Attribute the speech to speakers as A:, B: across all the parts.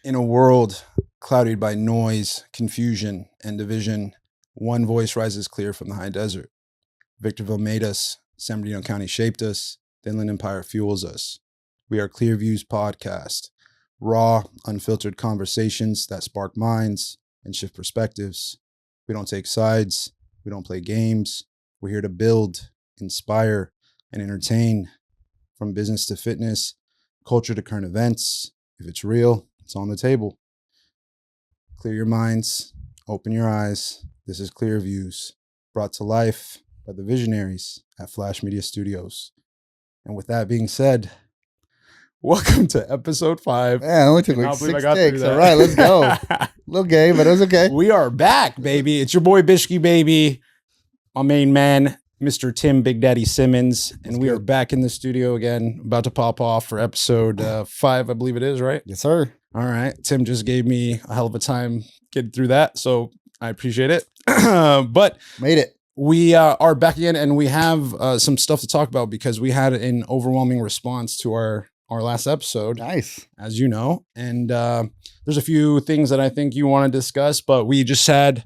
A: In a world clouded by noise, confusion, and division, one voice rises clear from the high desert. Victorville made us, San Bernardino County shaped us, the Inland Empire fuels us. We are Clear Views Podcast, raw, unfiltered conversations that spark minds and shift perspectives. We don't take sides, we don't play games. We're here to build, inspire, and entertain. From business to fitness, culture to current events. If it's real, it's on the table. Clear your minds, open your eyes. This is Clear Views, brought to life by the visionaries at Flash Media Studios. And with that being said, welcome to episode 5.
B: Yeah, it only took like 6 takes. All right, let's go. A little gay, but it was okay.
A: We are back, baby. It's your boy Bishki, baby. My main man, Mr. Tim Big Daddy Simmons. And we are back in the studio again, about to pop off for episode 5, I believe it is, right?
B: Yes, sir.
A: All right. Tim just gave me a hell of a time getting through that, so I appreciate it. But
B: made it.
A: We are back again, and we have some stuff to talk about because we had an overwhelming response to our last episode.
B: Nice.
A: As you know. And there's a few things that I think you want to discuss, but we just had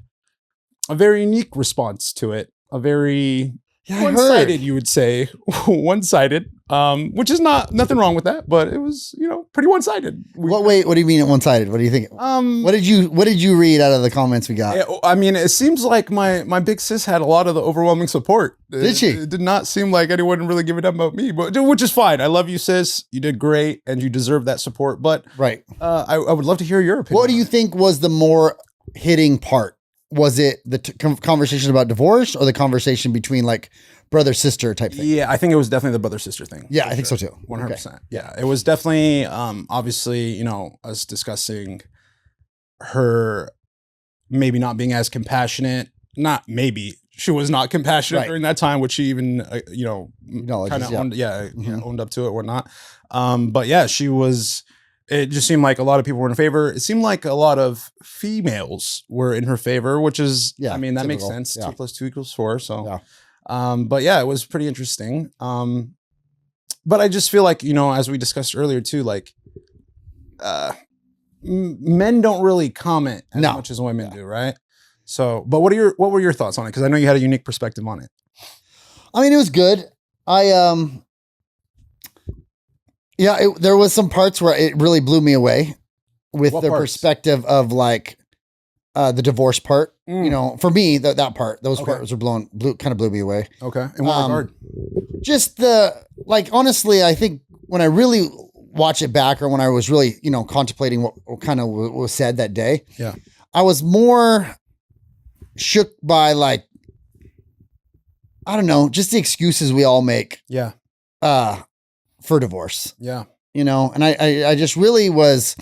A: a very unique response to it. A very one-sided, you would say. One-sided. Which is nothing wrong with that, but it was, pretty one-sided.
B: What do you mean one-sided? What do you think? What did you read out of the comments we got?
A: I mean, it seems like my big sis had a lot of the overwhelming support.
B: Did she?
A: It did not seem like anyone really giving up about me, but which is fine. I love you, sis. You did great, and you deserve that support. But
B: right,
A: I would love to hear your opinion.
B: What do you think was the more hitting part? Was it the conversation about divorce or the conversation between like brother sister type thing?
A: Yeah, I think it was definitely the brother sister thing.
B: Yeah, I think so too.
A: 100%. Okay. Yeah, it was definitely obviously, us discussing her maybe not being as compassionate. Not maybe. She was not compassionate during that time, which she even kind of owned up to it or whatnot. But yeah, she was. It just seemed like a lot of people were in favor. It seemed like a lot of females were in her favor, which is, I mean, that makes sense. Yeah. 2 + 2 = 4. So, but yeah, it was pretty interesting. But I just feel like, as we discussed earlier too, like, men don't really comment as much as women do. Right. So, but what were your thoughts on it? Cause I know you had a unique perspective on it.
B: I mean, it was good. There was some parts where it really blew me away with the perspective of like the divorce part. For me, that part, those parts were kind of blew me away.
A: Okay. In what regard?
B: Just honestly, I think when I really watch it back or when I was really, contemplating what kind of was said that day, I was more shook by like, I don't know, just the excuses we all make.
A: Yeah.
B: For divorce.
A: Yeah.
B: And I just really was,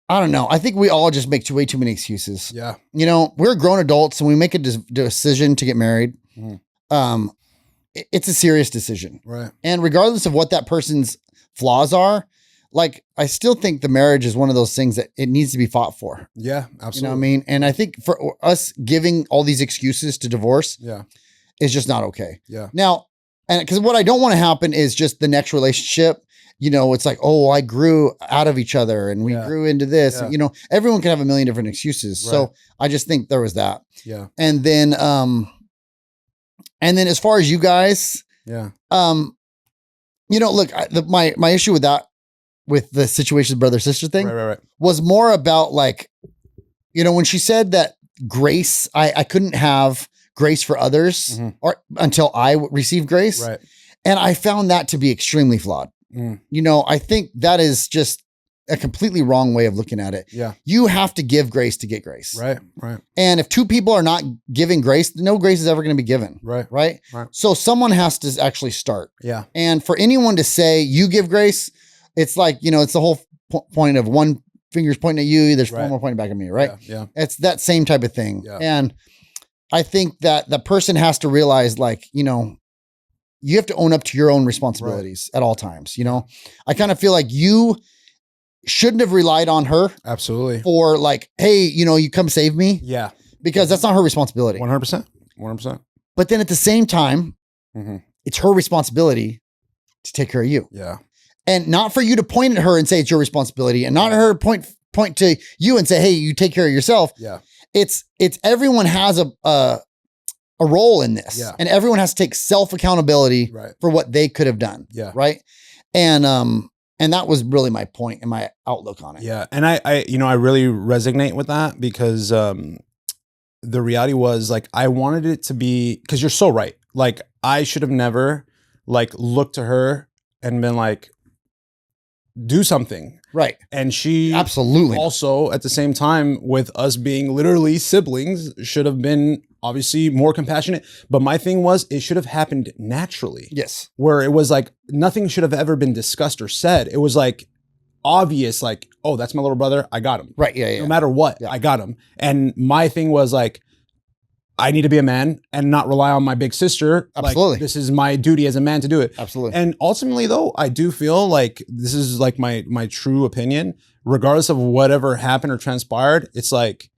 B: I don't know. I think we all just make way too many excuses.
A: Yeah.
B: We're grown adults and we make a decision to get married. Mm-hmm. It's a serious decision.
A: Right.
B: And regardless of what that person's flaws are, like, I still think the marriage is one of those things that it needs to be fought for.
A: Yeah, absolutely.
B: You know what I mean? And I think for us giving all these excuses to divorce is just not okay.
A: Yeah.
B: Now, and because what I don't want to happen is just the next relationship, it's like, oh, I grew out of each other and we grew into this. Yeah. Everyone can have a million different excuses. Right. So I just think there was that.
A: Yeah.
B: And then as far as you guys, look, my issue with that, with the situation brother sister thing,
A: right.
B: was more about like, when she said that grace, I couldn't have grace for others or until I received grace.
A: Right.
B: And I found that to be extremely flawed. I think that is just a completely wrong way of looking at it.
A: Yeah.
B: You have to give grace to get grace.
A: Right.
B: And if 2 people are not giving grace, no grace is ever going to be given. Right. So someone has to actually start.
A: Yeah.
B: And for anyone to say you give grace, it's like, it's the whole point of one finger's pointing at you. There's 4 more pointing back at me. Right.
A: Yeah.
B: It's that same type of thing.
A: Yeah.
B: And I think that the person has to realize, like, you have to own up to your own responsibilities at all times. I kind of feel like you shouldn't have relied on her.
A: Absolutely.
B: For like, hey, you come save me.
A: Yeah.
B: Because that's not her responsibility.
A: 100%.
B: But then at the same time, it's her responsibility to take care of you.
A: Yeah.
B: And not for you to point at her and say it's your responsibility, and not her point to you and say, hey, you take care of yourself.
A: Yeah.
B: It's everyone has a role in this, and everyone has to take self accountability for what they could have done.
A: Yeah.
B: Right. And that was really my point and my outlook on it.
A: Yeah. And I really resonate with that because, the reality was like, I wanted it to be, cause you're so right. Like I should have never like looked to her and been like, do something.
B: Right.
A: And she
B: absolutely
A: also at the same time with us being literally siblings should have been obviously more compassionate. But my thing was it should have happened naturally.
B: Yes.
A: Where it was like nothing should have ever been discussed or said. It was like obvious, like, oh, that's my little brother. I got him.
B: Right. Yeah.
A: No matter what, I got him. And my thing was like, I need to be a man and not rely on my big sister.
B: Absolutely.
A: Like, this is my duty as a man to do it.
B: Absolutely.
A: And ultimately though, I do feel like this is like my true opinion, regardless of whatever happened or transpired. It's like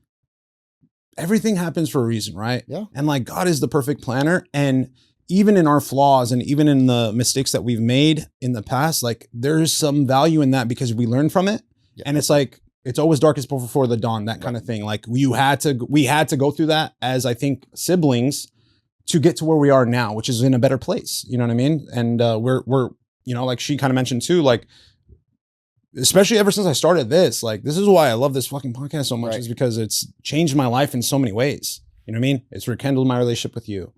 A: everything happens for a reason, right?
B: Yeah.
A: And like God is the perfect planner. And even in our flaws and even in the mistakes that we've made in the past, like there's some value in that because we learn from it. Yeah. And it's like, it's always darkest before the dawn, that kind of thing. Like we had to go through that as I think siblings to get to where we are now, which is in a better place. You know what I mean? And we're, like she kind of mentioned too, like, especially ever since I started this, like, this is why I love this fucking podcast so much is because it's changed my life in so many ways. You know what I mean? It's rekindled my relationship with you.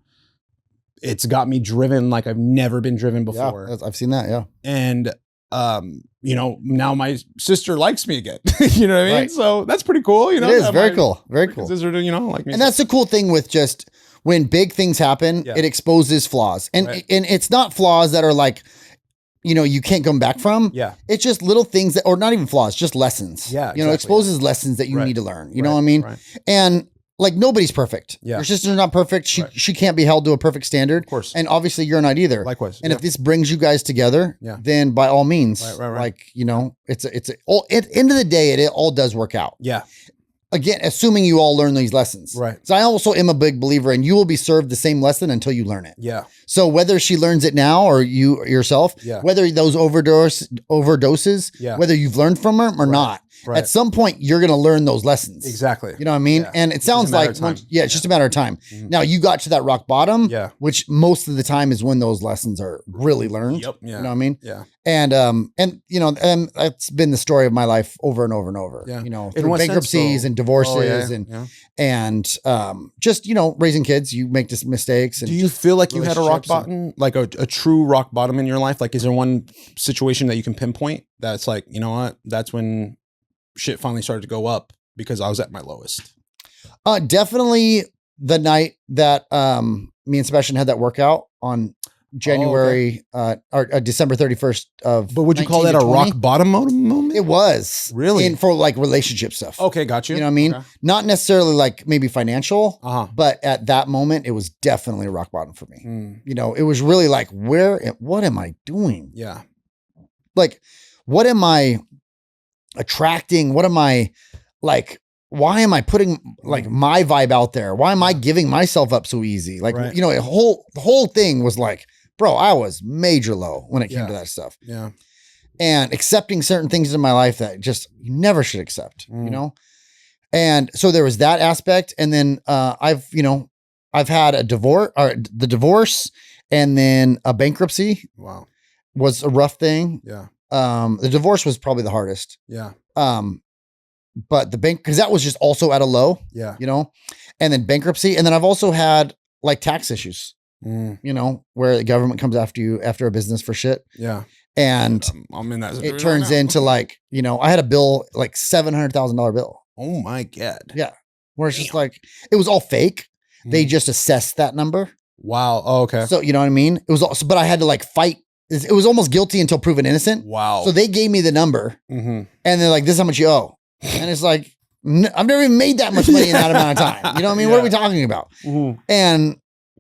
A: It's got me driven like I've never been driven before.
B: Yeah, I've seen that. Yeah.
A: And, now my sister likes me again. You know what I mean? Right. So that's pretty cool. You know,
B: it is very cool. Very cool.
A: Sister, like me.
B: And that's the cool thing with just when big things happen, it exposes flaws. And and it's not flaws that are like, you can't come back from.
A: Yeah.
B: It's just little things that, or not even flaws, just lessons.
A: Yeah. Exactly.
B: Exposes lessons that you need to learn. You know what I mean?
A: Right.
B: And like nobody's perfect.
A: Yeah.
B: Your sister's not perfect. She can't be held to a perfect standard.
A: Of course.
B: And obviously you're not either.
A: Likewise.
B: And if this brings you guys together, then by all means, like, it's at the end of the day, it all does work out.
A: Yeah.
B: Again, assuming you all learn these lessons.
A: Right.
B: So I also am a big believer in you will be served the same lesson until you learn it.
A: Yeah.
B: So whether she learns it now or you yourself, whether those overdoses, whether you've learned from her or not, at some point you're going to learn those lessons.
A: Exactly.
B: You know what I mean? Yeah. And it sounds like, it's just a matter of time. Mm-hmm. Now you got to that rock bottom, which most of the time is when those lessons are really learned. Yep. Yeah. You know what I mean?
A: Yeah.
B: And that's been the story of my life over and over and over,
A: yeah.
B: Through bankruptcies and divorces and just, raising kids, you make mistakes. And
A: do you feel like you had a rock bottom, like a true rock bottom in your life? Like, is there one situation that you can pinpoint that's like, you know what, that's when shit finally started to go up because I was at my lowest?
B: Definitely the night that me and Sebastian had that workout on January or December 31st of.
A: But would you call that a rock bottom moment?
B: It was
A: really
B: for like relationship stuff.
A: Okay, got you.
B: You know what I mean? Okay. Not necessarily like maybe financial, but at that moment it was definitely a rock bottom for me. It was really like, what am I doing?
A: Yeah.
B: Like, what am I attracting? What am I like? Why am I putting like my vibe out there? Why am I giving myself up so easy? Like, the whole thing was like, bro, I was major low when it came to that stuff.
A: Yeah.
B: And accepting certain things in my life that just you never should accept, And so there was that aspect. And then I've had a the divorce and then a bankruptcy.
A: Wow.
B: Was a rough thing.
A: Yeah.
B: The divorce was probably the hardest.
A: Yeah.
B: But the bank, because that was just also at a low.
A: Yeah.
B: And then bankruptcy. And then I've also had like tax issues, where the government comes after you after a business for shit.
A: Yeah.
B: And
A: I'm in that
B: it turns into like, I had a bill, like $700,000 bill.
A: Oh my God.
B: Yeah. Where it's just like, it was all fake. They just assessed that number.
A: Wow. Oh, okay.
B: So, you know what I mean? It was also, but I had to like fight. It was almost guilty until proven innocent.
A: Wow.
B: So they gave me the number and they're like, this is how much you owe. And it's like, I've never even made that much money in that amount of time. You know what I mean? What are we talking about?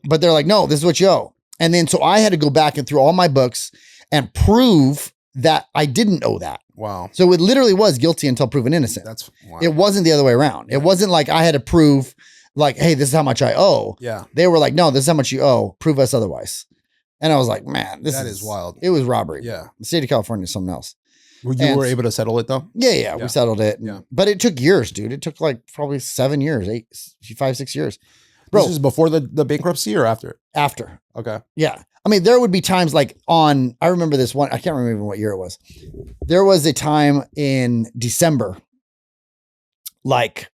B: But they're like, no, this is what you owe. And then, so I had to go back and through all my books and prove that I didn't owe that.
A: Wow.
B: So it literally was guilty until proven innocent.
A: Wow.
B: It wasn't the other way around. It wasn't like I had to prove like, hey, this is how much I owe.
A: Yeah.
B: They were like, no, this is how much you owe. Prove us otherwise. And I was like, man,
A: that is wild.
B: It was robbery.
A: Yeah.
B: The state of California is something else.
A: You were able to settle it though?
B: Yeah. We settled it.
A: Yeah.
B: But it took years, dude. It took like probably 7 years, 5, 6 years. Bro,
A: this is before the bankruptcy or after?
B: After.
A: Okay.
B: Yeah. I mean, there would be times like I remember this one, I can't remember even what year it was. There was a time in December, like,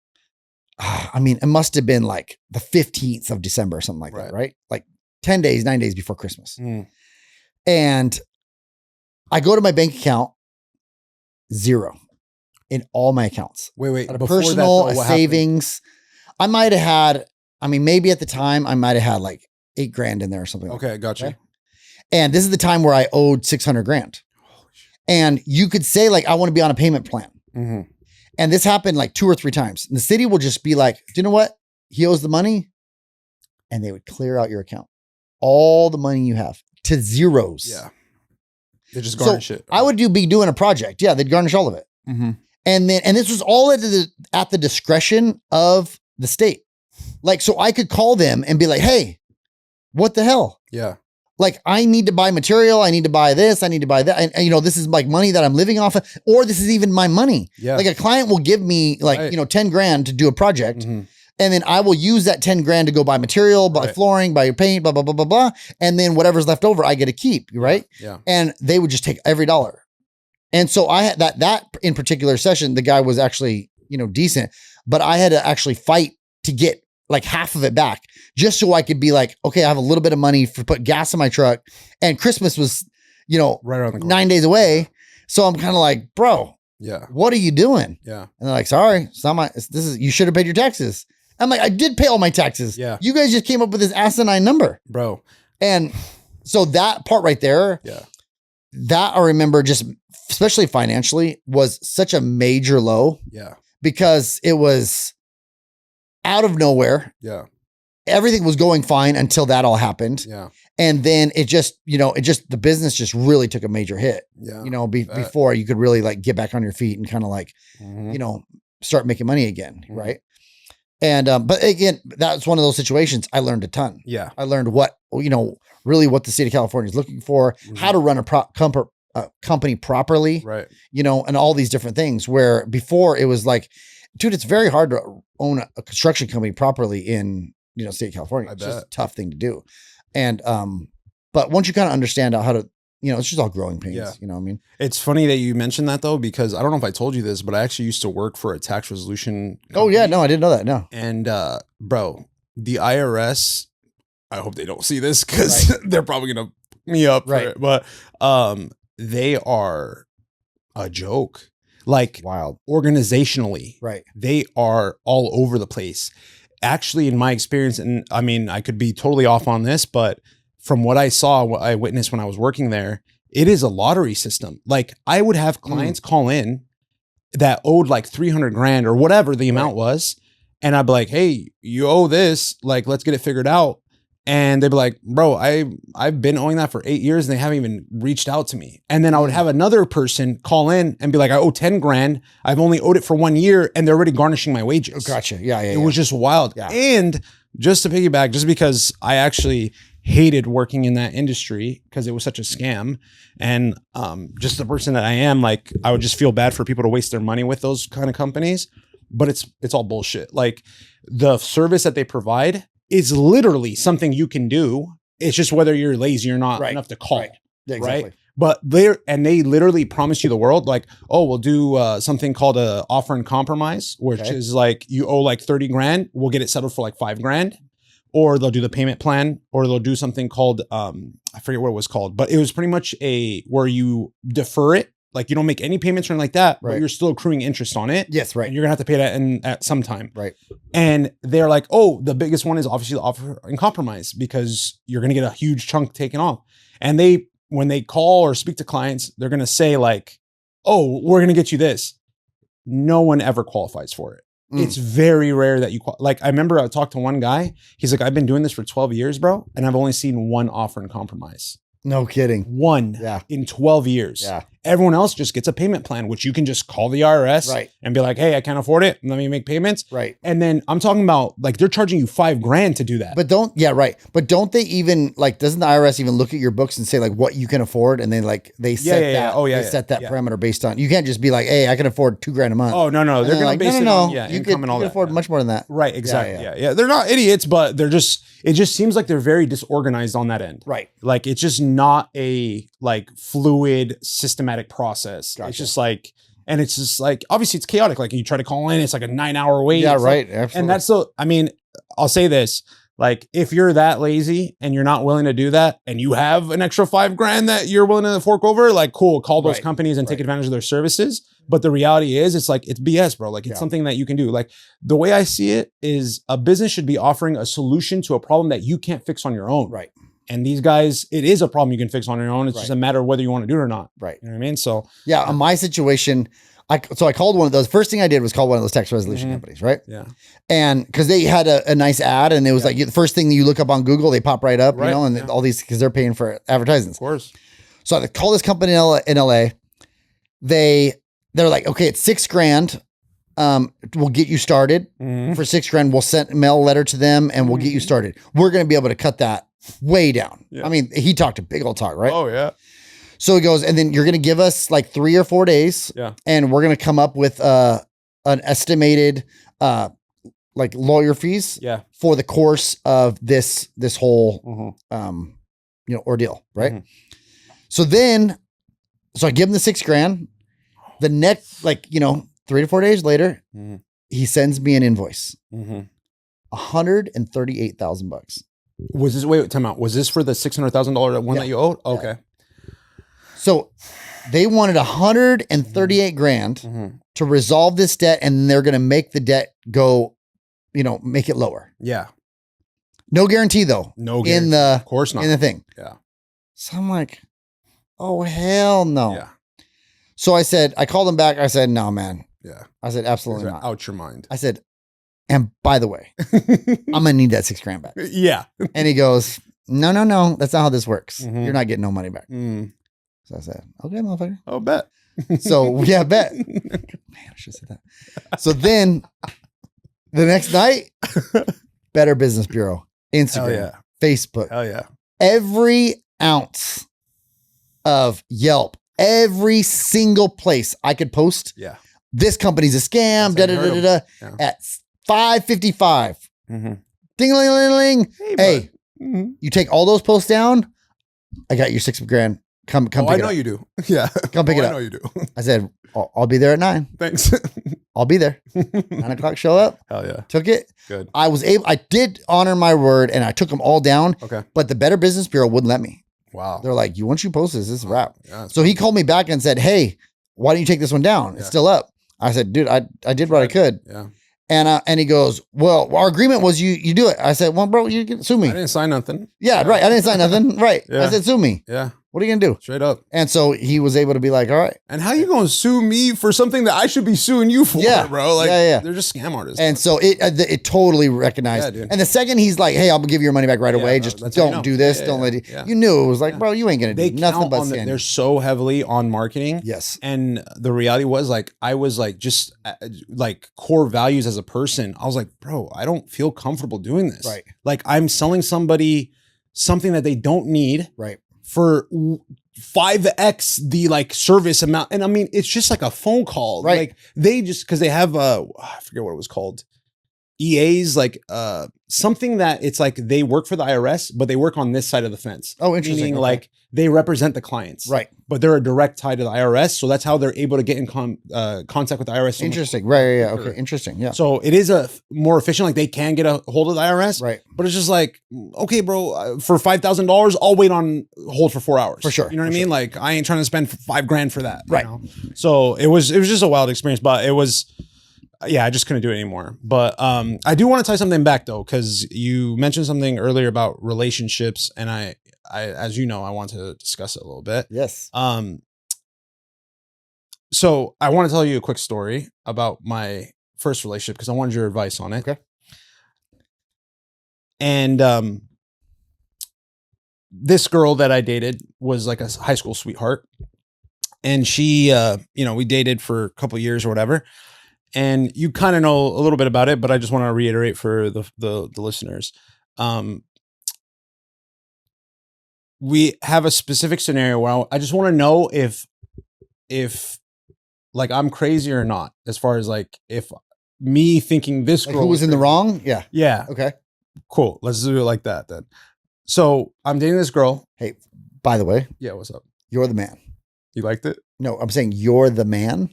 B: I mean, it must have been like the 15th of December or something like that, right? Like 9 days before Christmas. And I go to my bank account, 0 in all my accounts.
A: Wait.
B: A personal, a savings. I might have had, maybe at the time I might have had like $8,000 in there or something.
A: Okay, gotcha.
B: Okay? And this is the time where I owed $600,000. And you could say like, I want to be on a payment plan.
A: Mm-hmm.
B: And this happened like 2 or 3 times. And the city will just be like, do you know what? He owes the money. And they would clear out your account. All the money you have to zeros.
A: Yeah. They just garnish it.
B: I would be doing a project. Yeah. They'd garnish all of it.
A: Mm-hmm.
B: And this was all at the discretion of the state. Like, so I could call them and be like, hey, what the hell?
A: Yeah.
B: Like, I need to buy material. I need to buy this. I need to buy that. And this is like money that I'm living off of, or this is even my money.
A: Yeah.
B: Like a client will give me like, $10,000 to do a project.
A: Mm-hmm.
B: And then I will use that $10,000 to go buy material, buy flooring, buy your paint, blah, blah, blah, blah, blah. And then whatever's left over, I get to keep, right?
A: Yeah.
B: And they would just take every dollar. And so I had that in particular session, the guy was actually, decent, but I had to actually fight to get like half of it back just so I could be like, okay, I have a little bit of money for put gas in my truck. And Christmas was,
A: right around the corner.
B: 9 days away. So I'm kind of like, bro, what are you doing?
A: Yeah.
B: And they're like, sorry, it's not you should have paid your taxes. I'm like, I did pay all my taxes.
A: Yeah.
B: You guys just came up with this asinine number.
A: Bro.
B: And so that part right there, that I remember just, especially financially, was such a major low.
A: Yeah.
B: Because it was out of nowhere.
A: Yeah.
B: Everything was going fine until that all happened.
A: Yeah.
B: And then it just, the business just really took a major hit.
A: Yeah.
B: Before you could really like get back on your feet and kind of like, start making money again.
A: Mm-hmm.
B: Right. And, but again, that's one of those situations I learned a ton.
A: Yeah.
B: I learned really what the state of California is looking for, how to run a company properly,
A: right?
B: And all these different things where before it was like, dude, it's very hard to own a construction company properly in, state of California. It's just a tough thing to do. And, but once you kind of understand how to, it's just all growing pains.
A: Yeah.
B: You know what I mean?
A: It's funny that you mentioned that though, because I don't know if I told you this, but I actually used to work for a tax resolution company.
B: Oh yeah. No, I didn't know that. No.
A: And, bro, the IRS, I hope they don't see this because they're probably going to pick me up for it. But, they are a joke. Like
B: wild
A: organizationally.
B: Right.
A: They are all over the place. Actually, in my experience, and I mean, I could be totally off on this, but from what I saw, what I witnessed when I was working there, it is a lottery system. Like I would have clients call in that owed like $300,000 or whatever the amount was. And I'd be like, hey, you owe this, like, let's get it figured out. And they'd be like, bro, I've been owing that for 8 years and they haven't even reached out to me. And then I would have another person call in and be like, I owe 10 grand. I've only owed it for 1 year and they're already garnishing my wages.
B: Oh, gotcha. Yeah.
A: It was just wild.
B: Yeah.
A: And just to piggyback, just because I actually hated working in that industry because it was such a scam. And just the person that I am, like, I would just feel bad for people to waste their money with those kind of companies. But it's all bullshit. Like the service that they provide is literally something you can do. It's just whether you're lazy or not enough to call.
B: Right. Yeah, exactly.
A: Right. But they literally promise you the world. Like, oh, we'll do something called a offer and compromise, which is like you owe like 30 grand. We'll get it settled for like 5 grand. Or they'll do the payment plan, or they'll do something called, I forget what it was called, but it was pretty much where you defer it. Like you don't make any payments or anything like that, but you're still accruing interest on it.
B: Yes, right.
A: And you're gonna have to pay that at some time.
B: Right.
A: And they're like, oh, the biggest one is obviously the offer and compromise because you're gonna get a huge chunk taken off. And when they call or speak to clients, they're gonna say like, oh, we're gonna get you this. No one ever qualifies for it. It's very rare that like, I remember I talked to one guy. He's like, I've been doing this for 12 years, bro. And I've only seen one offer and compromise.
B: No kidding.
A: One in 12 years.
B: Yeah.
A: Everyone else just gets a payment plan, which you can just call the IRS and be like, hey, I can't afford it. Let me make payments.
B: Right.
A: And then I'm talking about like they're charging you $5,000 to do that.
B: But don't they even like, doesn't the IRS even look at your books and say like what you can afford? And they like, they set that parameter based on, you can't just be like, hey, I can afford $2,000 a month.
A: Oh, no. They're going
B: like,
A: to base it on income and all that.
B: You can afford much more than that.
A: Right. Exactly. Yeah. They're not idiots, but it just seems like they're very disorganized on that end.
B: Right.
A: Like it's just not a like fluid, systematic process.
B: Gotcha.
A: It's just like, and it's just like, obviously it's chaotic. Like you try to call in, it's like a 9-hour wait.
B: Yeah,
A: it's
B: right.
A: Like,
B: absolutely.
A: and that's I'll say this, like if you're that lazy and you're not willing to do that and you have an extra $5,000 that you're willing to fork over, like cool, call those companies and take advantage of their services. But the reality is it's like, it's BS, bro. Like it's something that you can do. Like the way I see it is a business should be offering a solution to a problem that you can't fix on your own.
B: Right.
A: And these guys, it is a problem you can fix on your own. It's just a matter of whether you want to do it or not.
B: Right.
A: You know what I mean? So
B: yeah, on my situation, I called one of those. First thing I did was call one of those tax resolution companies, right?
A: Yeah.
B: And because they had a nice ad, and it was like the first thing you look up on Google, they pop right up, you know, and all these because they're paying for advertisements.
A: Of course.
B: So I call this company in LA. They're like, okay, it's $6,000. We'll get you started for $6,000. We'll mail a letter to them, and we'll get you started. We're going to be able to cut that way down. Yeah. I mean, he talked a big old talk, right?
A: Oh yeah.
B: So he goes, and then you're going to give us like 3 or 4 days. Yeah. And we're going to come up with an estimated like lawyer fees for the course of this whole ordeal, right? So I give him the $6,000. The next 3 to 4 days later, he sends me an invoice. $138,000.
A: Was this time out? Was this for the $600,000 one that you owed? Okay.
B: So they wanted $138,000 to resolve this debt, and they're going to make the debt go, make it lower.
A: Yeah.
B: No guarantee though.
A: No guarantee. Of course not.
B: In the thing.
A: Yeah.
B: So I'm like, oh hell no.
A: Yeah.
B: So I called him back. I said, no, man.
A: Yeah.
B: I said, absolutely not.
A: Out your mind.
B: I said, and by the way, I'm going to need that $6,000 back.
A: Yeah.
B: And he goes, no. That's not how this works. You're not getting no money back. So I said, okay, motherfucker.
A: Oh, bet.
B: So yeah, bet. Man, I should have said that. So then the next night, Better Business Bureau, Instagram, Facebook.
A: Hell yeah.
B: Every ounce of Yelp, every single place I could post.
A: Yeah.
B: This company's a scam. At 5:55. Ding-a-ling-a-ling. Hey, you take all those posts down. I got your $6,000. Come pick it up.
A: I know you do. Yeah.
B: Come pick it up.
A: I know you do.
B: I said, I'll be there at 9.
A: Thanks.
B: I'll be there. 9:00 show up.
A: Hell yeah.
B: Took it.
A: Good.
B: I did honor my word, and I took them all down.
A: Okay.
B: But the Better Business Bureau wouldn't let me.
A: Wow.
B: They're like, once you post this is a wrap.
A: Yeah,
B: so he called me back and said, hey, why don't you take this one down? It's still up. I said, dude, I did what I could.
A: Yeah.
B: And he goes, well, our agreement was you do it. I said, well, bro, you can sue me.
A: I didn't sign nothing.
B: Yeah, right. I didn't sign nothing. Right.
A: Yeah.
B: I said, sue me.
A: Yeah.
B: What are you going to do?
A: Straight up.
B: And so he was able to be like, all right.
A: And how you going to sue me for something that I should be suing you for, bro? Like, they're just scam artists.
B: And so it totally recognized. Yeah, and the second he's like, hey, I'll give you your money back right away. Just don't do this. Don't let it. You knew it was like, bro, you ain't going to do nothing but scam.
A: They're so heavily on marketing.
B: Yes.
A: And the reality was like, I was like, just like core values as a person. I was like, bro, I don't feel comfortable doing this.
B: Right.
A: Like I'm selling somebody something that they don't need.
B: Right.
A: For 5x the like service amount. And I mean, it's just like a phone call.
B: Right.
A: Like they just, cause they have, I forget what it was called. EAs, like something that it's like they work for the IRS, but they work on this side of the fence.
B: Oh, interesting.
A: Meaning like they represent the clients.
B: Right.
A: But they're a direct tie to the IRS. So that's how they're able to get in contact with the IRS. So
B: interesting. Right. Yeah. Okay. Interesting. Yeah.
A: So it is a more efficient, like they can get a hold of the IRS.
B: Right.
A: But it's just like, okay, bro, for $5,000, I'll wait on hold for 4 hours.
B: For sure.
A: You know what I mean? Like I ain't trying to spend $5,000 for that.
B: Right.
A: You know? So it was just a wild experience, but it was, yeah, I just couldn't do it anymore. But I do want to tie something back though, because you mentioned something earlier about relationships, and I, as you know, I want to discuss it a little bit.
B: Yes.
A: So I want to tell you a quick story about my first relationship because I wanted your advice on it.
B: Okay.
A: And this girl that I dated was like a high school sweetheart. And she, we dated for a couple years or whatever. And you kind of know a little bit about it, but I just want to reiterate for the listeners. We have a specific scenario where I just want to know if like I'm crazy or not, as far as like if me thinking this
B: Like
A: girl
B: who was in the wrong? Yeah.
A: Yeah.
B: Okay.
A: Cool. Let's do it like that then. So I'm dating this girl.
B: Hey, by the way.
A: Yeah. What's up?
B: You're the man.
A: You liked it?
B: No, I'm saying you're the man.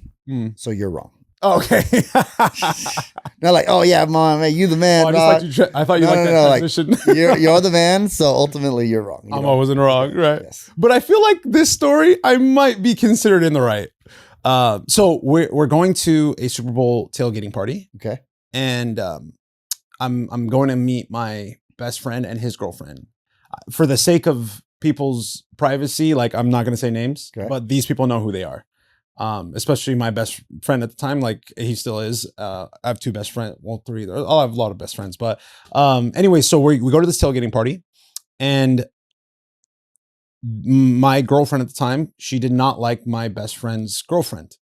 B: So you're wrong.
A: Oh, okay.
B: Not like, oh yeah, mom, hey, you the man.
A: I thought you liked that transition.
B: Like, you're the man, so ultimately you're wrong.
A: I wasn't wrong, right?
B: Yes.
A: But I feel like this story, I might be considered in the right. So we're going to a Super Bowl tailgating party.
B: Okay.
A: And I'm going to meet my best friend and his girlfriend. For the sake of people's privacy, like I'm not going to say names, but these people know who they are. Especially my best friend at the time, like he still is. I have two best friends, well, three. I'll have a lot of best friends, but anyway, so we go to this tailgating party, and my girlfriend at the time, she did not like my best friend's girlfriend,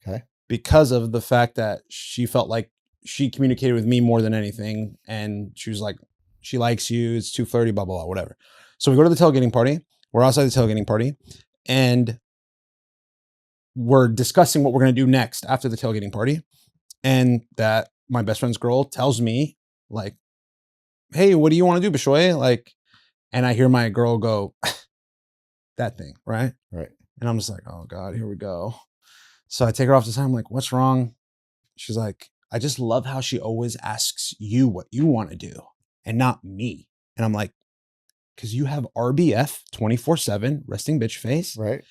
A: because of the fact that she felt like she communicated with me more than anything, and she was like, she likes you, it's too flirty, blah blah blah, whatever. So we go to the tailgating party. We're outside the tailgating party, and we're discussing what we're going to do next after the tailgating party. And that my best friend's girl tells me like, hey, what do you want to do, Bishoy? Like, and I hear my girl go, that thing. Right.
B: Right.
A: And I'm just like, oh God, here we go. So I take her off the time. I'm like, what's wrong? She's like, I just love how she always asks you what you want to do and not me. And I'm like, cause you have RBF 24/7 resting bitch face.
B: Right.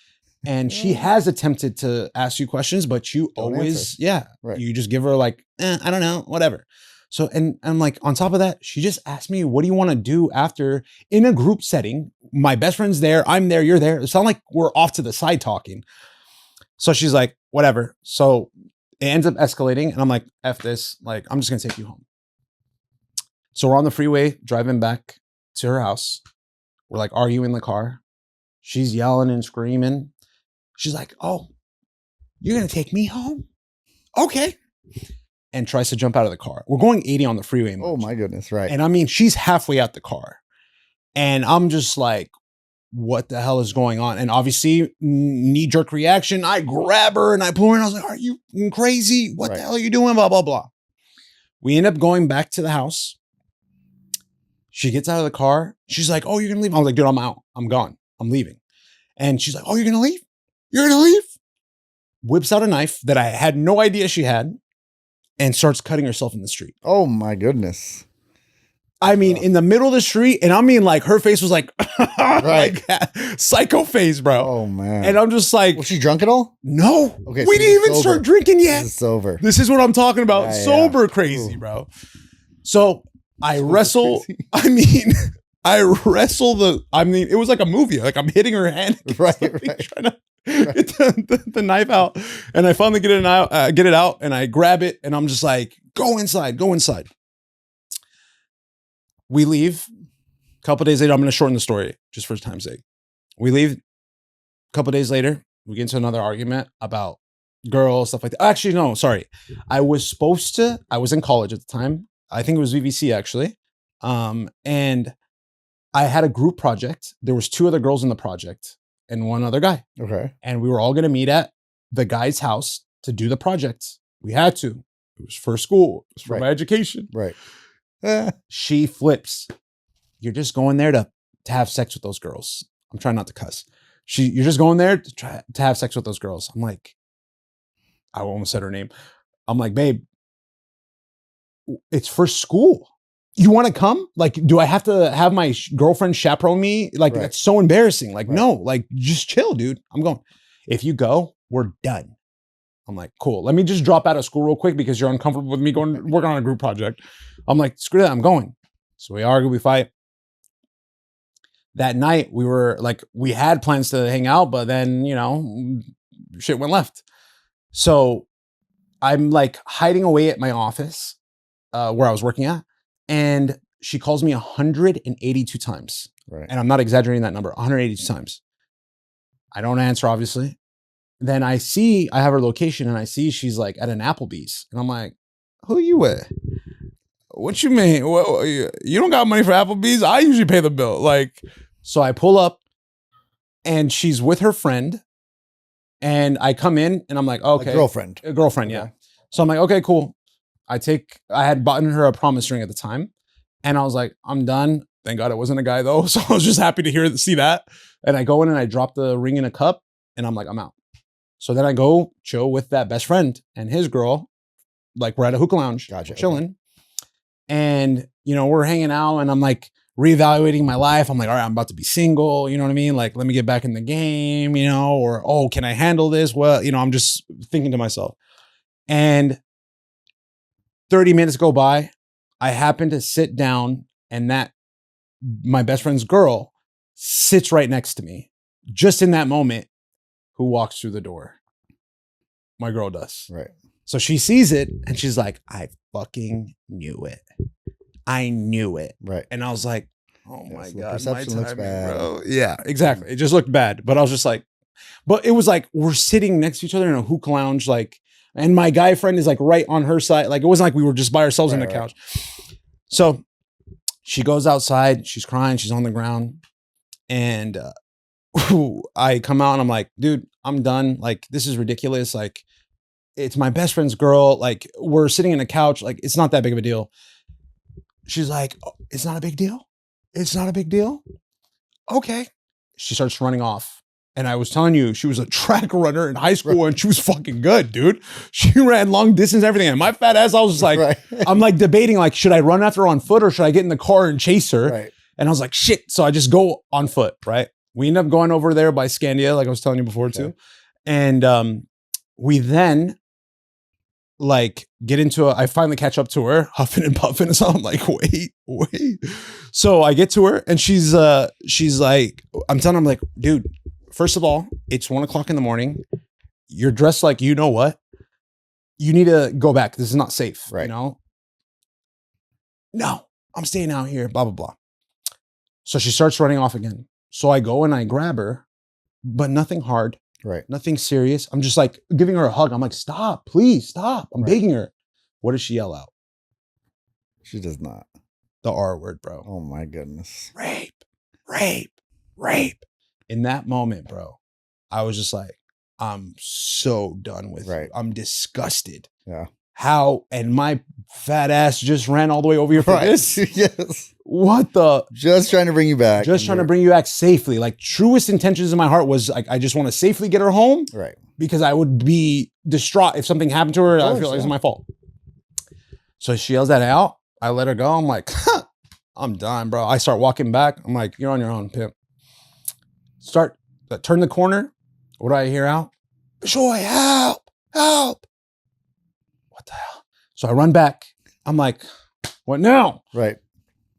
A: And she has attempted to ask you questions, but you
B: Don't
A: always,
B: answer. Right.
A: You just give her like, I don't know, whatever. So, and I'm like, on top of that, she just asked me, what do you want to do after in a group setting? My best friend's there. I'm there. You're there. It's not like we're off to the side talking. So she's like, whatever. So it ends up escalating. And I'm like, F this, like, I'm just going to take you home. So we're on the freeway driving back to her house. We're like arguing in the car. She's yelling and screaming. She's like, oh, you're going to take me home? Okay. And tries to jump out of the car. We're going 80 on the freeway.
B: Oh my goodness. Right.
A: And I mean, she's halfway out the car. And I'm just like, what the hell is going on? And obviously, knee-jerk reaction. I grab her and I pull her and I was like, are you crazy? What the hell are you doing? Blah, blah, blah. We end up going back to the house. She gets out of the car. She's like, oh, you're going to leave? I was like, dude, I'm out. I'm gone. I'm leaving. And she's like, oh, you're going to leave? You're going to leave? Whips out a knife that I had no idea she had and starts cutting herself in the street.
B: Oh my goodness.
A: I mean, in the middle of the street. And I mean, like, her face was like, like psycho face, bro.
B: Oh man.
A: And I'm just like,
B: was she drunk at all?
A: No.
B: Okay.
A: We didn't even start drinking yet.
B: This is sober.
A: This is what I'm talking about. Sober crazy, bro. So I wrestle. I mean, it was like a movie. Like I'm hitting her hand.
B: Right.
A: Trying to get the knife out. And I finally get it out and I grab it and I'm just like, go inside. We leave. A couple days later, I'm going to shorten the story just for time's sake. We leave. A couple days later, we get into another argument about girls, stuff like that. Actually, no, sorry. I was in college at the time. I think it was VVC actually. And I had a group project. There was 2 other girls in the project and 1 other guy.
B: Okay.
A: And we were all going to meet at the guy's house to do the project. We had to. It was for school. It was for my education.
B: Right.
A: She flips. You're just going there to have sex with those girls. I'm trying not to cuss. You're just going there to have sex with those girls. I'm like, I almost said her name. I'm like, babe, it's for school. You want to come? Like, do I have to have my girlfriend chaperone me? Like, that's so embarrassing. Like, no, like, just chill, dude. I'm going. If you go, we're done. I'm like, cool. Let me just drop out of school real quick because you're uncomfortable with me going working on a group project. I'm like, screw that. I'm going. So we argue, we fight. That night we had plans to hang out, but then, shit went left. So I'm like hiding away at my office where I was working at. And she calls me 182 times.
B: Right.
A: And I'm not exaggerating that number, 182 times. I don't answer, obviously. then I have her location and I see she's like at an Applebee's. And I'm like, who you with? What you mean? You don't got money for Applebee's? I usually pay the bill. Like, so I pull up and she's with her friend. And I come in and I'm like, okay.
B: A girlfriend.
A: A girlfriend, yeah. So I'm like, okay, cool. I had bought her a promise ring at the time. And I was like, I'm done. Thank God it wasn't a guy though. So I was just happy to see that. And I go in and I drop the ring in a cup and I'm like, I'm out. So then I go chill with that best friend and his girl. Like we're at a hookah lounge, chilling. Okay. And, we're hanging out and I'm like reevaluating my life. I'm like, all right, I'm about to be single. You know what I mean? Like, let me get back in the game, or, oh, can I handle this? Well, I'm just thinking to myself. And 30 minutes go by. I happen to sit down and my best friend's girl sits right next to me. Just in that moment, who walks through the door? My girl does.
B: Right.
A: So she sees it and she's like, I fucking knew it. I knew it.
B: Right.
A: And I was like, oh my God.
B: Perception looks bad.
A: Bro. Yeah, exactly. It just looked bad. But I was just like, but it was like, we're sitting next to each other in a hookah lounge, like, and my guy friend is like right on her side. Like, it wasn't like we were just by ourselves on the couch. So she goes outside, she's crying, she's on the ground. And I come out and I'm like, dude, I'm done. Like, this is ridiculous. Like, it's my best friend's girl. Like, we're sitting in a couch. Like, it's not that big of a deal. She's like, oh, it's not a big deal. It's not a big deal. Okay. She starts running off. And I was telling you, she was a track runner in high school and she was fucking good, dude. She ran long distance, everything. And my fat ass, I was just like, I'm like debating, like, should I run after her on foot or should I get in the car and chase her?
B: Right.
A: And I was like, shit. So I just go on foot, right? We end up going over there by Scandia, like I was telling you before too. And we then like get into I finally catch up to her, huffing and puffing. And so I'm like, wait. So I get to her and she's like, I'm telling her, I'm like, dude, first of all, it's 1 o'clock in the morning. You're dressed like, you know what? You need to go back. This is not safe.
B: Right.
A: No, I'm staying out here, blah, blah, blah. So she starts running off again. So I go and I grab her, but nothing hard.
B: Right.
A: Nothing serious. I'm just like giving her a hug. I'm like, stop, please stop. I'm begging her. What does she yell out?
B: She does not.
A: The R word, bro.
B: Oh my goodness.
A: Rape. In that moment, bro, I was just like, I'm so done with you. I'm disgusted.
B: Yeah.
A: How, and my fat ass just ran all the way over here for this.
B: Yes.
A: What the?
B: Just trying to bring you back.
A: Just trying to bring you back safely. Like, truest intentions in my heart was like, I just want to safely get her home.
B: Right.
A: Because I would be distraught if something happened to her. I feel like it's my fault. So she yells that out. I let her go. I'm like, I'm done, bro. I start walking back. I'm like, you're on your own, pimp. Turn the corner. What do I hear out? Joy, help. What the hell? So I run back. I'm like, what now?
B: Right.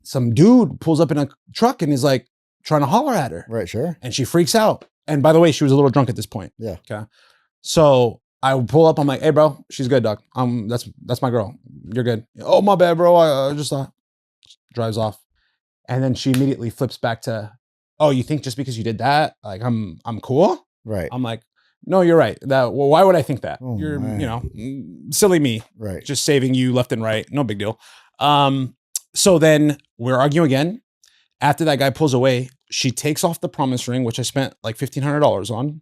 A: Some dude pulls up in a truck and is like trying to holler at her.
B: Right, sure.
A: And she freaks out. And by the way, she was a little drunk at this point.
B: Yeah.
A: Okay. So I pull up. I'm like, hey, bro, she's good, dog. That's my girl. You're good. Oh, my bad, bro. I just drives off. And then she immediately flips back to, oh, you think just because you did that, like I'm cool?
B: Right.
A: I'm like, no, you're right. Why would I think that?
B: Oh,
A: you're,
B: man.
A: Silly me.
B: Right.
A: Just saving you left and right. No big deal. So then we're arguing again. After that guy pulls away, she takes off the promise ring, which I spent like $1,500 on,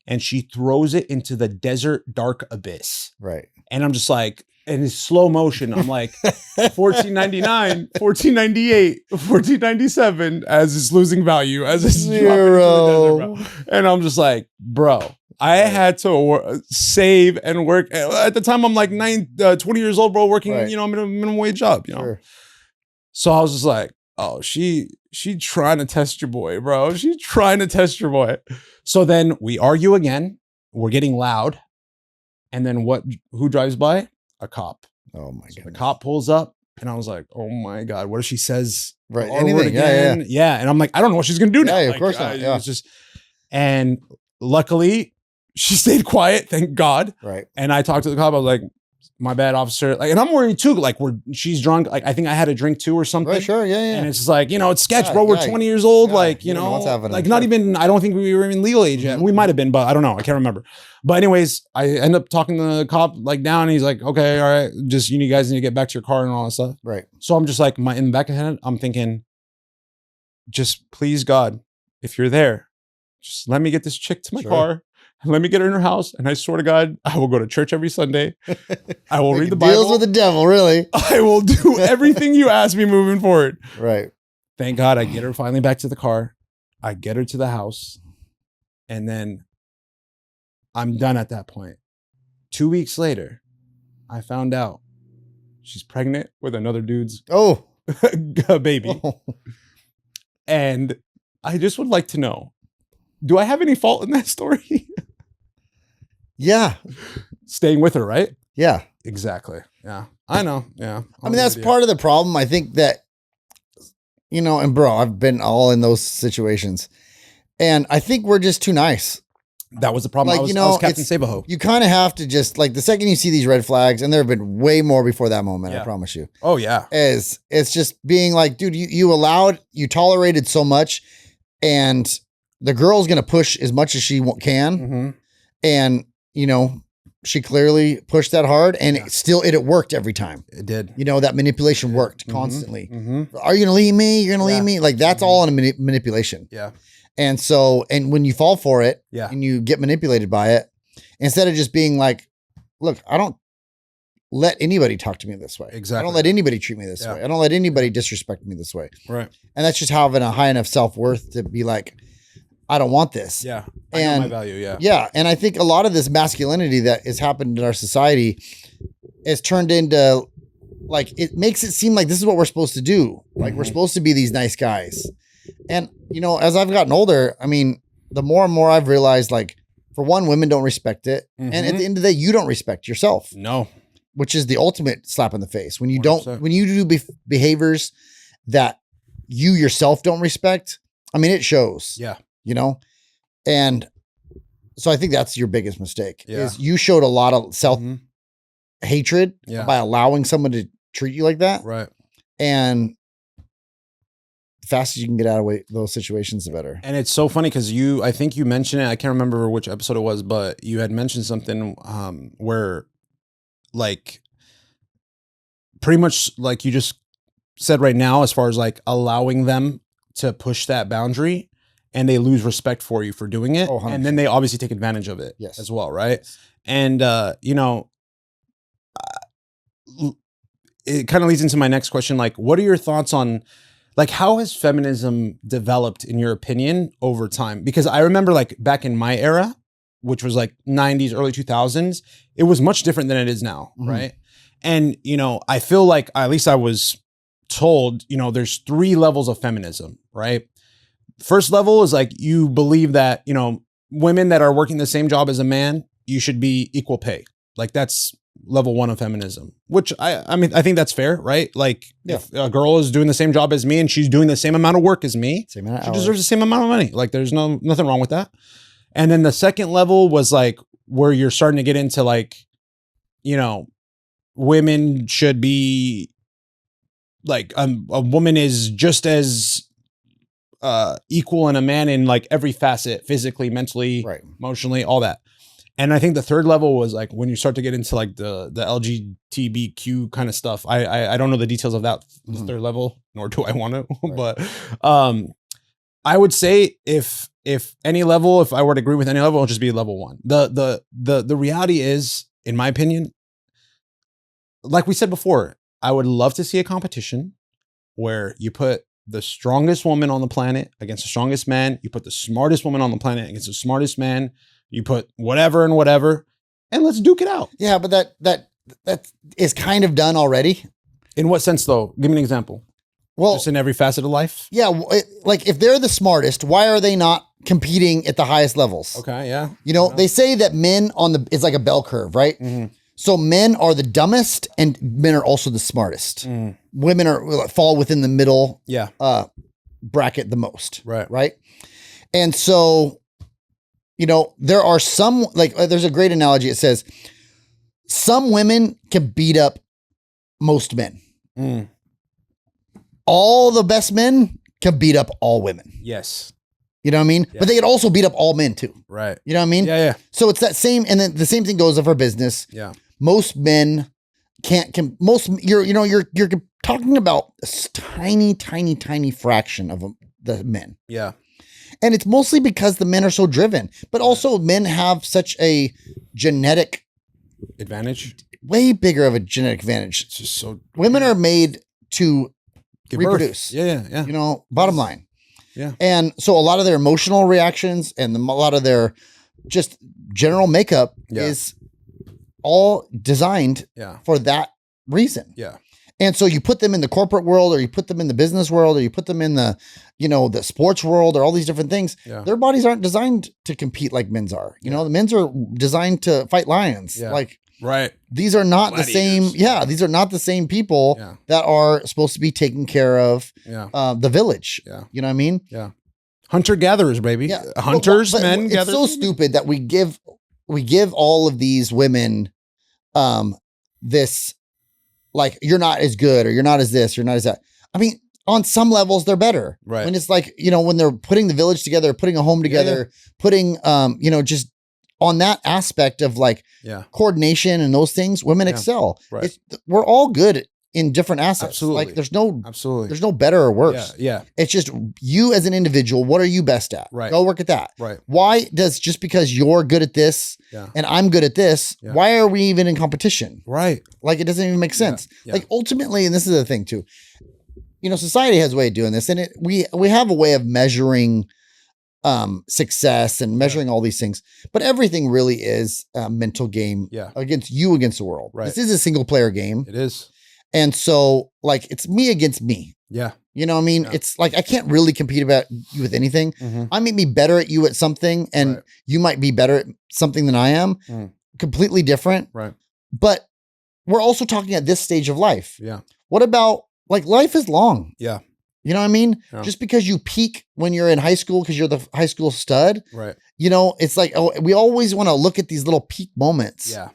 A: and she throws it into the desert dark abyss.
B: Right.
A: And I'm just like, in slow motion, I'm like, $14.99, $14.98, $14.97 as it's losing value, as it's dropping into the desert, bro. And I'm just like, bro, I had to save and work. At the time, I'm like 20 years old, bro, working, minimum wage job,
B: Sure.
A: So I was just like, oh, she trying to test your boy, bro. She trying to test your boy. So then we argue again. We're getting loud. And then who drives by? A cop.
B: Oh my God.
A: The cop pulls up and I was like, oh my God, what if she says
B: right?
A: Anything again? Yeah. And I'm like, I don't know what she's going to do now.
B: Yeah,
A: like,
B: of course not. Yeah.
A: It's just, and luckily she stayed quiet. Thank God.
B: Right.
A: And I talked to the cop. I was like, my bad, officer. Like, and I'm worried too. Like, she's drunk. Like, I think I had a drink too or something.
B: Right, sure, yeah.
A: And it's just like, you know, it's sketch, bro. We're 20 years old. Like, you know,
B: what's happening.
A: like not even, I don't think we were even legal age yet. We might have been, but I don't know. I can't remember. But anyways, I end up talking to the cop like down. And he's like, okay, all right. Just, you guys need to get back to your car and all that stuff.
B: Right.
A: So I'm just like, in the back of my head, I'm thinking, just please God, if you're there, just let me get this chick to my car. Let me get her in her house. And I swear to God, I will go to church every Sunday. I will read the Bible.
B: Deals with the devil, really.
A: I will do everything you ask me moving forward.
B: Right.
A: Thank God I get her finally back to the car. I get her to the house. And then I'm done at that point. 2 weeks later, I found out she's pregnant with another dude's baby. Oh. And I just would like to know, do I have any fault in that story?
B: Yeah.
A: Staying with her, right?
B: Yeah.
A: Exactly. Yeah. I know. Yeah.
B: I mean, that's part of the problem. I think that, you know, and bro, I've been all in those situations. And I think we're just too nice.
A: That was the problem.
B: Like,
A: I was Captain Sabaho.
B: You kind of have to just, like, the second you see these red flags, and there have been way more before that moment, I promise you.
A: Oh, yeah.
B: It's just being like, dude, you tolerated so much, and the girl's going to push as much as she can. Mm-hmm. And, you know, she clearly pushed that hard, and it worked every time.
A: It did.
B: You know, that manipulation worked constantly. Mm-hmm. Are you going to leave me? You're going to leave me? Like, that's all in a manipulation.
A: Yeah.
B: And so, and when you fall for it and you get manipulated by it, instead of just being like, look, I don't let anybody talk to me this way.
A: Exactly.
B: I don't let anybody treat me this way. I don't let anybody disrespect me this way.
A: Right.
B: And that's just having a high enough self-worth to be like, I don't want this.
A: Yeah. I know my value. Yeah.
B: Yeah. And I think a lot of this masculinity that has happened in our society is turned into, like, it makes it seem like this is what we're supposed to do. Like, we're supposed to be these nice guys. And, you know, as I've gotten older, I mean, the more and more I've realized, like, for one, women don't respect it. And at the end of the day, you don't respect yourself.
A: No.
B: Which is the ultimate slap in the face. When you 100%. When you do behaviors that you yourself don't respect, I mean, it shows.
A: Yeah.
B: You know? And so I think that's your biggest mistake is you showed a lot of self-hatred by allowing someone to treat you like that.
A: Right.
B: And the faster you can get out of those situations, the better.
A: And it's so funny because I think you mentioned it. I can't remember which episode it was, but you had mentioned something where, like, pretty much like you just said right now, as far as like allowing them to push that boundary, and they lose respect for you for doing it. And then they obviously take advantage of it as well. Right. Yes. And, you know, it kind of leads into my next question. Like, what are your thoughts on, like, how has feminism developed in your opinion over time? Because I remember, like, back in my era, which was like 90s, early 2000s, it was much different than it is now. Right. And, you know, I feel like, at least I was told, you know, there's 3 levels of feminism, right? First level is like, you believe that, you know, women that are working the same job as a man, you should be equal pay. Like, that's level 1 of feminism, which I mean, I think that's fair, right? Like, if a girl is doing the same job as me and she's doing the same amount of work as me, she deserves the same amount of money. Like, there's nothing wrong with that. And then the second level was like, where you're starting to get into, like, you know, women should be like, a woman is just as equal in a man in like every facet, physically, mentally, emotionally, all that. And I think the third level was like when you start to get into like the LGBTQ kind of stuff. I don't know the details of that third level, nor do I want to. But I would say if any level, if I were to agree with any level, it'll just be level 1. The reality is, in my opinion, like we said before, I would love to see a competition where you put the strongest woman on the planet against the strongest man. You put the smartest woman on the planet against the smartest man. You put whatever and whatever, and let's duke it out.
B: Yeah, but that is kind of done already.
A: In what sense, though? Give me an example. Well, just in every facet of life.
B: Yeah, like if they're the smartest, why are they not competing at the highest levels?
A: Okay, yeah.
B: You know, they say that men it's like a bell curve, right? Mm-hmm. So men are the dumbest, and men are also the smartest. Mm. Women fall within the middle bracket the most. Right. And so, you know, there are some, like, there's a great analogy. It says, some women can beat up most men. All the best men can beat up all women.
A: Yes.
B: You know what I mean? Yeah. But they could also beat up all men too.
A: Right.
B: You know what I mean?
A: Yeah.
B: So it's that same, and then the same thing goes of our business.
A: Yeah.
B: Most men you're talking about a tiny fraction of the men.
A: Yeah.
B: And it's mostly because the men are so driven, but also men have such a genetic
A: advantage,
B: way bigger of a genetic advantage.
A: It's just so
B: women are made to
A: give
B: reproduce.
A: Birth. Yeah.
B: You know, bottom line.
A: Yeah.
B: And so a lot of their emotional reactions and a lot of their just general makeup is all designed for that reason.
A: Yeah.
B: And so you put them in the corporate world, or you put them in the business world, or you put them in the, the sports world, or all these different things. Yeah. Their bodies aren't designed to compete like men's are. You know, the men's are designed to fight lions. Yeah. Like,
A: right.
B: These are not Gladiators. The same. Yeah. These are not the same people that are supposed to be taking care of the village. Yeah. You know what I mean?
A: Yeah. Hunter gatherers, baby. Yeah. Hunters, men.
B: It's so stupid that we give all of these women, this, like, you're not as good, or you're not as this, you're not as that. I mean, on some levels they're better. Right. When it's like, when they're putting the village together, putting a home together, putting, just on that aspect of like coordination and those things, women excel. Right. We're all good in different assets.
A: Absolutely.
B: Like there's no better or worse.
A: Yeah.
B: It's just you as an individual, what are you best at?
A: Right.
B: Go work at that.
A: Right.
B: Why does, just because you're good at this and I'm good at this, why are we even in competition?
A: Right.
B: Like it doesn't even make sense. Yeah. Like ultimately, and this is the thing too, society has a way of doing this, and we have a way of measuring success and measuring all these things, but everything really is a mental game against the world. Right. This is a single player game.
A: It is.
B: And so like, it's me against me.
A: Yeah.
B: You know what I mean? Yeah. It's like, I can't really compete about you with anything. Mm-hmm. I may be better at you at something, and you might be better at something than I am. Completely different.
A: Right.
B: But we're also talking at this stage of life.
A: Yeah.
B: What about, like, life is long.
A: Yeah.
B: You know what I mean? Yeah. Just because you peak when you're in high school, because you're the high school stud.
A: Right.
B: It's like, we always want to look at these little peak moments.
A: Yeah.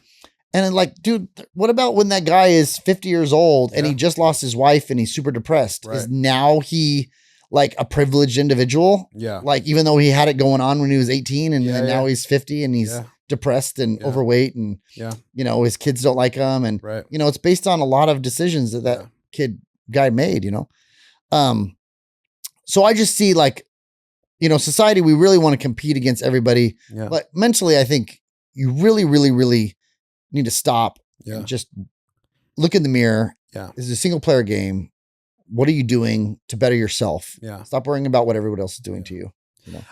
B: And then, like, dude, what about when that guy is 50 years old and he just lost his wife and he's super depressed? Right. Is now he like a privileged individual? Yeah. Like, even though he had it going on when he was 18 and now he's 50 and he's depressed and overweight, and, his kids don't like him. And, it's based on a lot of decisions that guy made, So I just see, like, society, we really want to compete against everybody, but mentally, I think you really, really, really need to stop and just look in the mirror. Yeah. This is a single player game. What are you doing to better yourself? Yeah. Stop worrying about what everyone else is doing to you.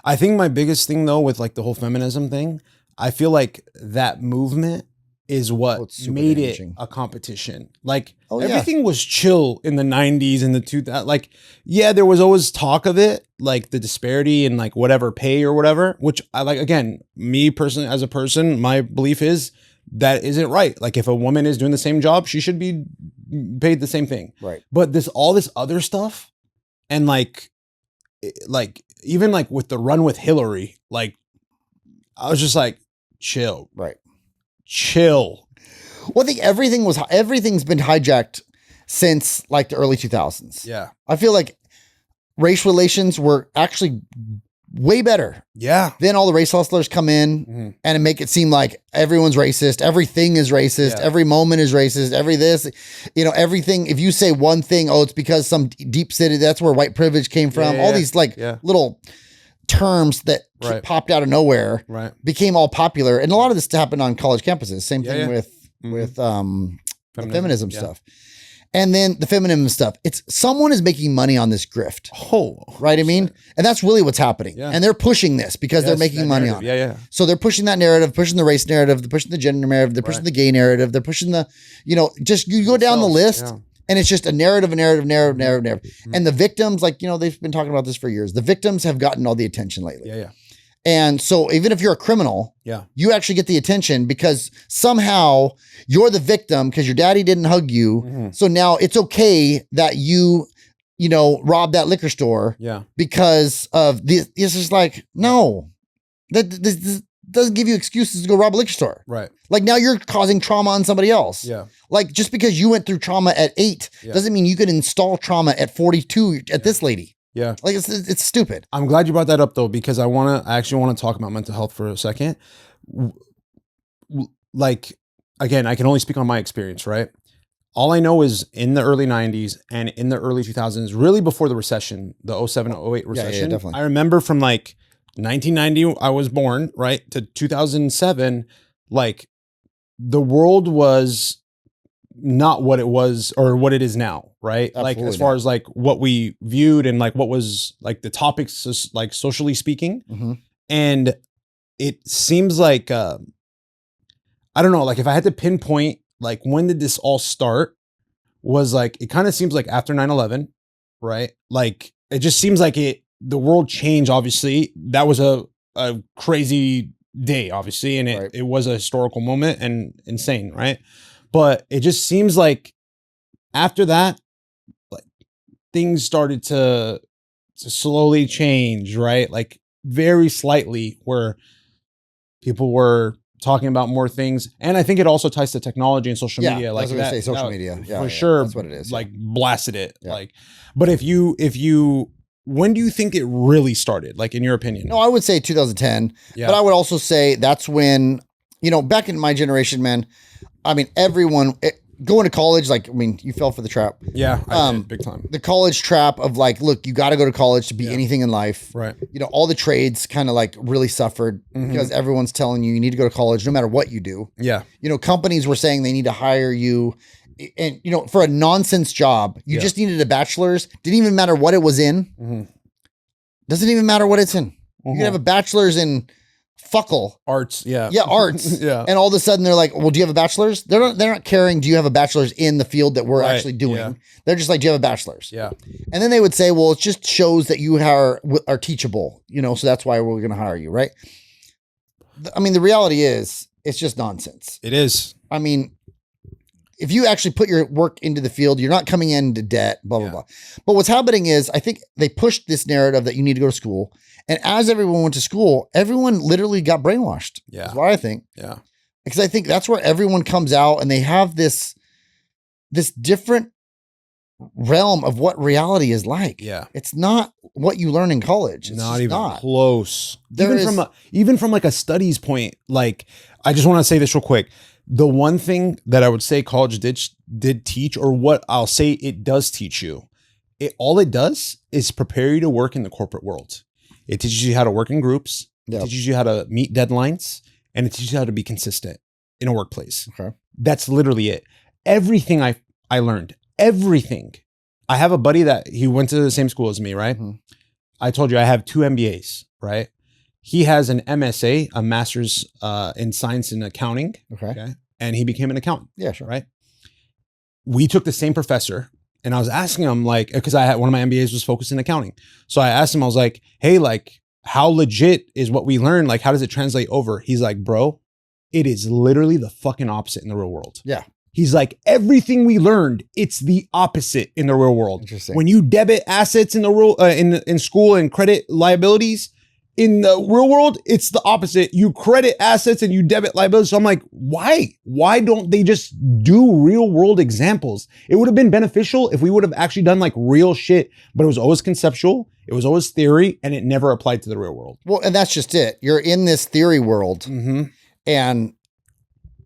A: I think my biggest thing though, with like the whole feminism thing, I feel like that movement is what made damaging. It a competition. Like everything was chill in the 90s and the 2000s. Like, there was always talk of it, like the disparity in like whatever pay or whatever, which I like, again, me personally, as a person, my belief is that isn't right. Like, if a woman is doing the same job, she should be paid the same thing.
B: Right.
A: But all this other stuff, and like even like with the run with Hillary, like I was just like, chill.
B: Right.
A: Chill.
B: Well, I think everything's been hijacked since like the early 2000s.
A: Yeah.
B: I feel like race relations were actually way better.
A: Yeah.
B: Then all the race hustlers come in and make it seem like everyone's racist. Everything is racist. Yeah. Every moment is racist. Everything. If you say one thing, it's because some deep city, that's where white privilege came from. All these little terms that popped out of nowhere became all popular. And a lot of this happened on college campuses. Same thing with the feminism stuff. And then the feminism stuff, it's someone is making money on this grift.
A: Oh,
B: right. I mean, and that's really what's happening. Yeah. And they're pushing this because they're making money on it.
A: Yeah.
B: So they're pushing that narrative, pushing the race narrative, they're pushing the gender narrative, they're pushing the gay narrative, they're pushing the, just you go down the list and it's just a narrative. Mm-hmm. And the victims, like, they've been talking about this for years. The victims have gotten all the attention lately.
A: Yeah.
B: And so even if you're a criminal, you actually get the attention because somehow you're the victim because your daddy didn't hug you. Mm-hmm. So now it's okay that you robbed that liquor store because of this. It's just like, no, doesn't give you excuses to go rob a liquor store.
A: Right.
B: Like now you're causing trauma on somebody else.
A: Yeah.
B: Like just because you went through trauma at 8 doesn't mean you could install trauma at 42 at this lady.
A: Yeah.
B: Like it's stupid.
A: I'm glad you brought that up though, because I actually want to talk about mental health for a second. Like, again, I can only speak on my experience, right? All I know is in the early 90s and in the early 2000s, really before the recession, the 07, 08 recession,
B: definitely.
A: I remember from like 1990, I was born, right, to 2007, like the world was not what it was or what it is now, right?
B: Absolutely
A: like as far as like what we viewed and like what was like the topics, like socially speaking.
B: Mm-hmm.
A: And it seems like, I don't know, like if I had to pinpoint, like when did this all start, was like, it kind of seems like after 9/11, right? Like it just seems like the world changed, obviously. That was a crazy day, obviously. And it was a historical moment and insane, right? But it just seems like after that, like things started to slowly change, right? Like very slightly, where people were talking about more things. And I think it also ties to technology and social media. Like
B: I was going to say social media. Yeah,
A: for sure.
B: That's what it is.
A: Like blasted it. Yeah. Like, but if you, when do you think it really started? Like in your opinion?
B: No, I would say 2010. Yeah. But I would also say that's when, back in my generation, man, I mean, everyone going to college, like, I mean, you fell for the trap.
A: Yeah, I did, big time.
B: The college trap of like, look, you got to go to college to be anything in life.
A: Right.
B: All the trades kind of like really suffered because everyone's telling you need to go to college no matter what you do.
A: Yeah.
B: Companies were saying they need to hire you. And, for a nonsense job, you just needed a bachelor's. Didn't even matter what it was in. Doesn't even matter what it's in. You can have a bachelor's in fuckle
A: arts. Yeah.
B: Yeah. Arts.
A: Yeah.
B: And all of a sudden they're like, well, do you have a bachelor's? They're not caring. Do you have a bachelor's in the field that we're actually doing? Yeah. They're just like, do you have a bachelor's?
A: Yeah.
B: And then they would say, well, it just shows that you are teachable, so that's why we're going to hire you. Right. I mean, the reality is it's just nonsense.
A: It is.
B: I mean, if you actually put your work into the field, you're not coming into debt, blah, blah, blah. But what's happening is I think they pushed this narrative that you need to go to school. And as everyone went to school, everyone literally got brainwashed.
A: Yeah.
B: That's what I think.
A: Yeah.
B: Because I think that's where everyone comes out and they have this different realm of what reality is like.
A: Yeah.
B: It's not what you learn in college. It's
A: not even
B: not
A: close. Even from like a studies point, like I just want to say this real quick. The one thing that I would say college did teach, or what I'll say it does teach you, all it does is prepare you to work in the corporate world. It teaches you how to work in groups. It teaches you how to meet deadlines, and it teaches you how to be consistent in a workplace.
B: Okay.
A: That's literally it. Everything I learned, everything. I have a buddy that he went to the same school as me, right? Mm-hmm. I told you I have 2 MBAs, right? He has an MSA, a master's in science and accounting. Okay. And he became an accountant.
B: Yeah, sure.
A: Right. We took the same professor, and I was asking him, like, because I had one of my MBAs was focused in accounting. So I asked him, I was like, hey, like, how legit is what we learned? Like, how does it translate over? He's like, bro, it is literally the fucking opposite in the real world.
B: Yeah.
A: He's like, everything we learned, it's the opposite in the real world.
B: Interesting.
A: When you debit assets in the real in school and credit liabilities, in the real world, it's the opposite. You credit assets and you debit liabilities. So I'm like, why? Why don't they just do real world examples? It would have been beneficial if we would have actually done like real shit, but it was always conceptual. It was always theory, and it never applied to the real world.
B: Well, and that's just it. You're in this theory world, and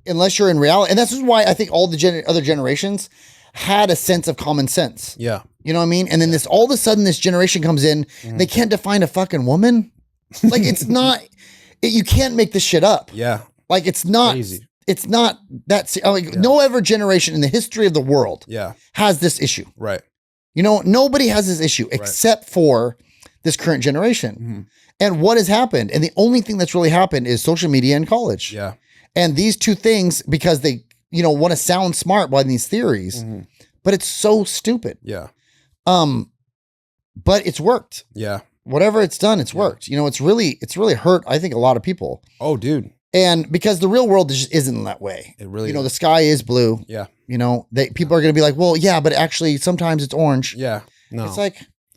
B: unless you're in reality, and this is why I think all the other generations had a sense of common sense.
A: Yeah.
B: You know what I mean? And then all of a sudden this generation comes in and they can't define a fucking woman. Like it's not, you can't make this shit up.
A: Yeah.
B: Like it's not,
A: crazy.
B: It's not that, no other generation in the history of the world has this issue.
A: Right.
B: Nobody has this issue except for this current generation. And what has happened? And the only thing that's really happened is social media and college.
A: Yeah.
B: And these two things, because they, want to sound smart by these theories, but it's so stupid.
A: Yeah.
B: But it's worked.
A: Yeah.
B: Whatever it's done, it's worked. It's really hurt, I think, a lot of people.
A: Oh, dude.
B: And because the real world just isn't that way.
A: It really
B: the sky is blue.
A: Yeah.
B: People are going to be like, well, yeah, but actually sometimes it's orange.
A: Yeah. No.
B: It's like,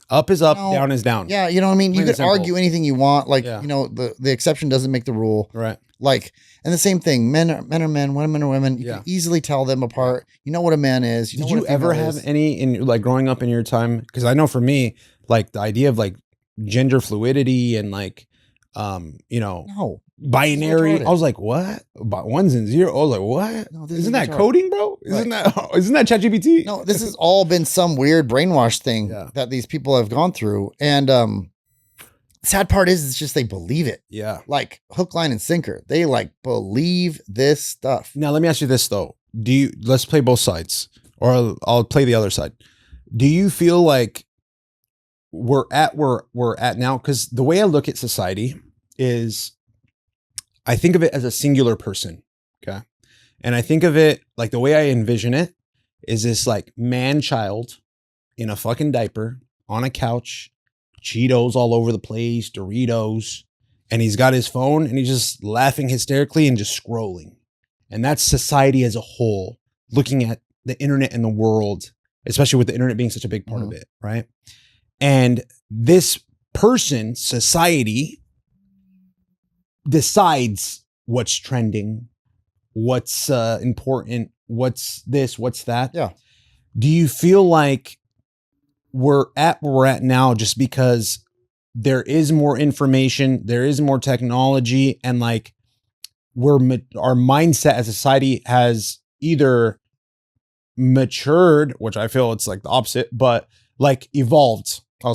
A: Up is up, down is down.
B: Yeah, you know what I mean? You could argue anything you want. Like,
A: Yeah.
B: you know, the exception doesn't make the rule.
A: Right.
B: Like, and the same thing, men are men, women are women. You can easily tell them apart. You know what a man is.
A: Did you ever have any in like growing up in your time? Because I know for me, like the idea of like gender fluidity and like, you know, binary. I was like, what? About ones and zeros. I was like, what? No, isn't that coding, bro? Isn't that ChatGPT?
B: No, this has all been some weird brainwash thing that these people have gone through. And sad part is it's just they believe it.
A: Yeah.
B: Like hook, line, and sinker. They like believe this stuff.
A: Now let me ask you this though. Let's play both sides, or I'll play the other side. Do you feel like we're at where we're at now? Because the way I look at society is I think of it as a singular person. Okay. And I think of it like the way I envision it is this like man child in a fucking diaper on a couch, Cheetos all over the place, Doritos, and he's got his phone and he's just laughing hysterically and just scrolling. And that's society as a whole, looking at the internet and the world, especially with the internet being such a big part of it, right? And this person, society, decides what's trending, what's important, what's this, what's that.
B: Yeah.
A: Do you feel like we're at where we're at now just because there is more information, there is more technology, and like our mindset as a society has either matured, which I feel it's like the opposite, but like evolved. We'll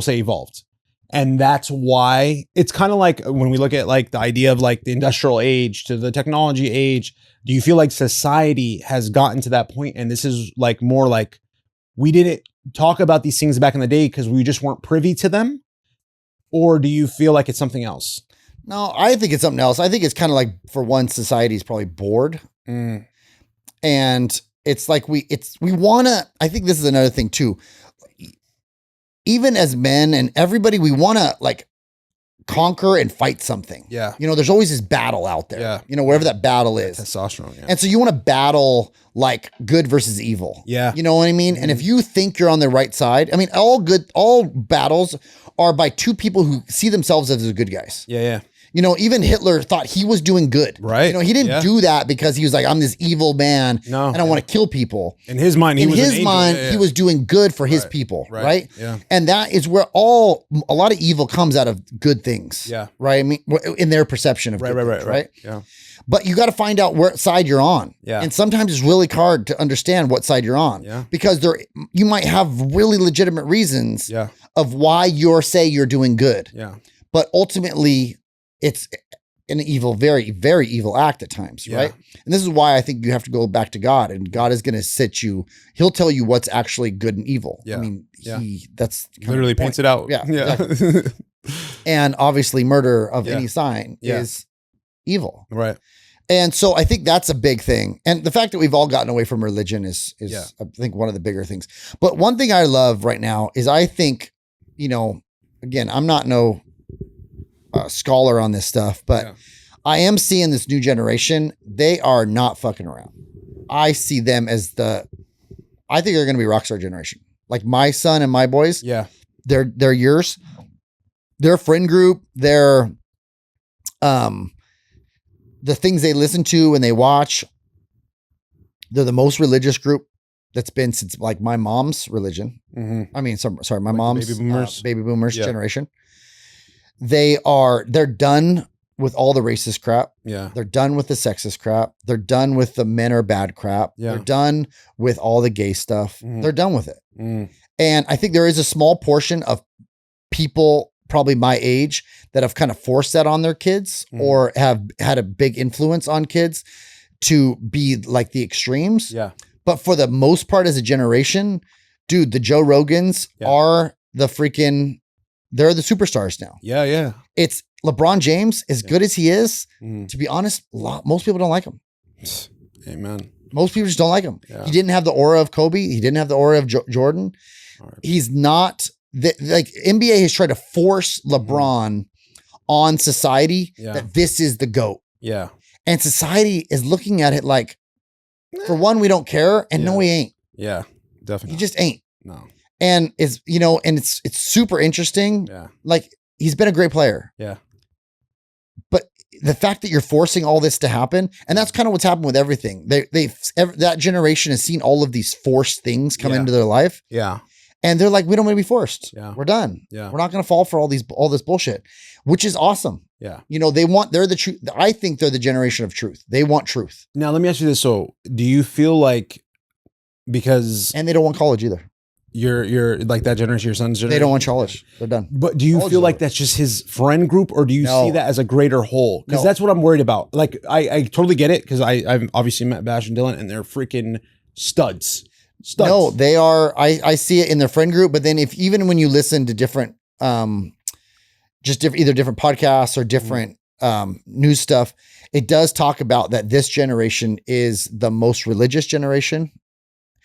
A: say evolved. And that's why it's kind of like when we look at like the idea of like the industrial age to the technology age, do you feel like society has gotten to that point and this is like more like we didn't talk about these things back in the day because we just weren't privy to them? Or do you feel like it's something else?
B: No, I think it's something else. I think it's kind of like for one, society is probably bored. And it's like we want to, I think this is another thing too. Even as men and everybody, we want to like conquer and fight something.
A: Yeah.
B: You know, there's always this battle out there.
A: Yeah.
B: You know, wherever that battle is.
A: Testosterone. Yeah.
B: And so you want to battle like good versus evil.
A: Yeah.
B: You know what I mean? And if you think you're on the right side, I mean, all battles are by two people who see themselves as the good guys.
A: Yeah. Yeah.
B: You know, even Hitler thought he was doing good.
A: Right.
B: You know, he didn't do that because he was like, I'm this evil man and I want to kill people.
A: In his mind, he
B: was doing good for his people. Right.
A: Yeah.
B: And that is where a lot of evil comes out of good things.
A: Yeah.
B: Right. I mean, in their perception of good things, right.
A: Yeah.
B: But you got to find out what side you're on.
A: Yeah.
B: And sometimes it's really hard to understand what side you're on.
A: Yeah.
B: Because you might have really legitimate reasons of why you're doing good.
A: Yeah.
B: But ultimately, it's an evil, very, very evil act at times, right? And this is why I think you have to go back to God, and God is going to sit you. He'll tell you what's actually good and evil.
A: Yeah.
B: I mean, that's
A: literally paints it out.
B: Yeah.
A: Exactly.
B: And obviously murder of any sign is evil.
A: Right.
B: And so I think that's a big thing. And the fact that we've all gotten away from religion is I think one of the bigger things. But one thing I love right now is I think, you know, again, I'm not no scholar on this stuff, but I am seeing this new generation. They are not fucking around. I see them as I think they're going to be rockstar generation. Like my son and my boys.
A: Yeah.
B: They're yours. Their friend group, their, the things they listen to and they watch, they're the most religious group that's been since like my mom's religion. I mean, sorry, my mom's baby boomers generation. They're done with all the racist crap.
A: Yeah.
B: They're done with the sexist crap. They're done with the men are bad crap.
A: Yeah.
B: They're done with all the gay stuff. They're done with it. And I think there is a small portion of people probably my age that have kind of forced that on their kids or have had a big influence on kids to be like the extremes.
A: Yeah.
B: But for the most part as a generation, dude, the Joe Rogans are the freaking, they're the superstars now.
A: Yeah. Yeah.
B: It's LeBron James, as good as he is, to be honest, most people don't like him.
A: Amen.
B: Most people just don't like him.
A: Yeah.
B: He didn't have the aura of Kobe. He didn't have the aura of Jordan.
A: Right.
B: He's not like NBA has tried to force LeBron on society that this is the GOAT.
A: Yeah.
B: And society is looking at it like, for one, we don't care. And no, he ain't.
A: Yeah, definitely.
B: He just ain't.
A: No.
B: and it's, and it's super interesting.
A: Yeah.
B: Like he's been a great player.
A: Yeah.
B: But the fact that you're forcing all this to happen, and that's kind of what's happened with everything. That generation has seen all of these forced things come into their life.
A: Yeah.
B: And they're like, we don't want to be forced.
A: Yeah.
B: We're done.
A: Yeah.
B: We're not going to fall for all this bullshit, which is awesome.
A: Yeah.
B: They're the truth. I think they're the generation of truth. They want truth.
A: Now, let me ask you this. So do you feel like,
B: and they don't want college either.
A: You're like that generation, your son's generation?
B: They don't want college. They're done.
A: But do you feel like that's just his friend group, or do you see that as a greater whole? Because that's what I'm worried about. Like, I totally get it, because I've obviously met Bash and Dylan, and they're freaking studs.
B: No, they are. I see it in their friend group, but then even when you listen to different, either different podcasts or different news stuff, it does talk about that this generation is the most religious generation.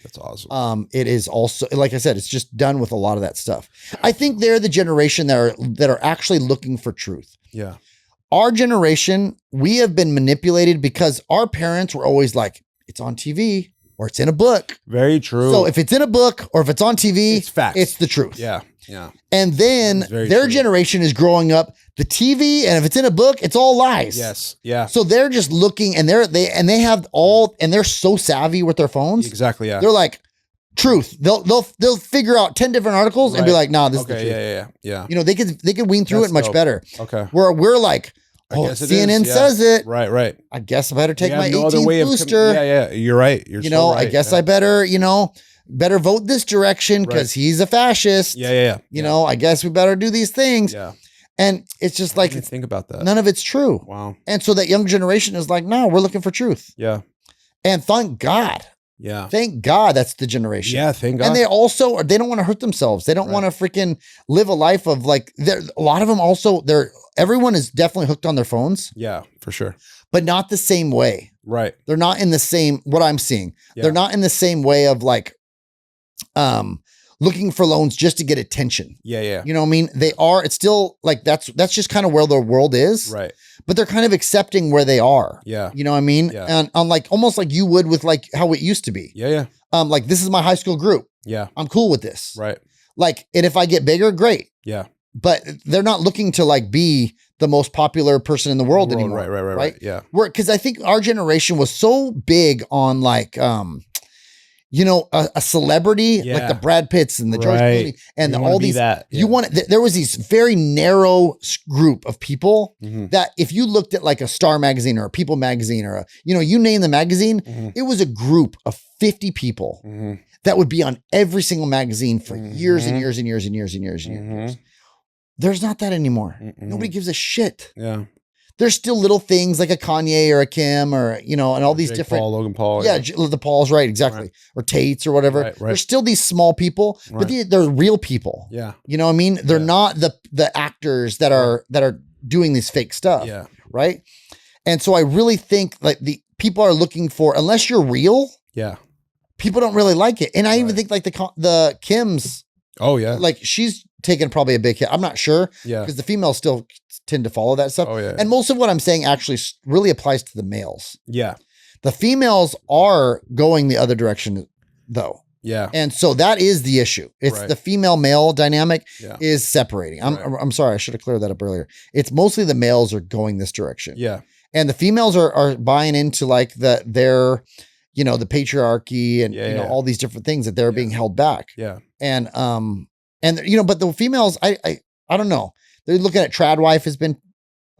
A: That's awesome.
B: It is also, like I said, it's just done with a lot of that stuff. I think they're the generation that are actually looking for truth.
A: Yeah.
B: Our generation, we have been manipulated because our parents were always like, it's on TV or it's in a book.
A: Very true.
B: So if it's in a book or if it's on TV,
A: it's facts.
B: It's the truth.
A: Yeah. Yeah.
B: And then their generation is growing up, the TV, and if it's in a book, it's all lies.
A: Yes. Yeah.
B: So they're just looking, and they're so savvy with their phones.
A: Exactly. Yeah.
B: They're like, truth. They'll figure out 10 different articles and be like, nah, this is the truth.
A: Yeah.
B: They could wean through it much better.
A: Okay.
B: Where we're like, CNN says it.
A: Right.
B: I guess I better take my 18th booster.
A: Yeah. You're right. You're so right.
B: I guess I better, better vote this direction because he's a fascist.
A: Yeah.
B: I guess we better do these things.
A: Yeah.
B: And it's just like,
A: think about that.
B: None of it's true.
A: Wow.
B: And so that young generation is like, no, we're looking for truth.
A: Yeah.
B: And thank God.
A: Yeah.
B: Thank God that's the generation.
A: Yeah. Thank God.
B: And they don't want to hurt themselves. They don't want to freaking live a life of like, a lot of them also, everyone is definitely hooked on their phones.
A: Yeah, for sure.
B: But not the same way.
A: Right.
B: They're not in the same, what I'm seeing.
A: Yeah.
B: They're not in the same way of like, looking for loans just to get attention.
A: Yeah.
B: You know what I mean? They are, it's still like, that's just kind of where the world is.
A: Right.
B: But they're kind of accepting where they are.
A: Yeah.
B: You know what I mean?
A: Yeah.
B: And on like, almost like you would with like how it used to be.
A: Yeah.
B: Like this is my high school group.
A: Yeah.
B: I'm cool with this.
A: Right.
B: Like, and if I get bigger, great.
A: Yeah.
B: But they're not looking to like be the most popular person in the world anymore.
A: Right. Yeah.
B: Because I think our generation was so big on like, a celebrity like the Brad Pitts and the George Clooney and all these. You want there was these very narrow group of people that if you looked at like a Star magazine or a People magazine or you name the magazine, it was a group of 50 people that would be on every single magazine for years and years and years and years and years and years. There's not that anymore. Nobody gives a shit. Yeah. There's still little things like a Kanye or a Kim or, and all these
A: Jake
B: different.
A: Paul, Logan Paul.
B: Yeah. The Pauls, right. Exactly. Right. Or Tates or whatever. Right. There's still these small people, but they're real people.
A: Yeah.
B: You know what I mean? They're not the actors that are doing this fake stuff.
A: Yeah.
B: Right. And so I really think like the people are looking for, unless you're real.
A: Yeah.
B: People don't really like it. And I even think like the Kims.
A: Oh yeah.
B: Like she's taken probably a big hit. I'm not sure.
A: Yeah.
B: Because the females still tend to follow that stuff.
A: Oh yeah.
B: And most of what I'm saying actually really applies to the males.
A: Yeah.
B: The females are going the other direction though.
A: Yeah.
B: And so that is the issue. It's the female male dynamic is separating. I'm sorry. I should have cleared that up earlier. It's mostly the males are going this direction.
A: Yeah.
B: And the females are buying into like their the patriarchy and all these different things that they're being held back.
A: Yeah.
B: And but the females, I don't know. They're looking at trad wife has been,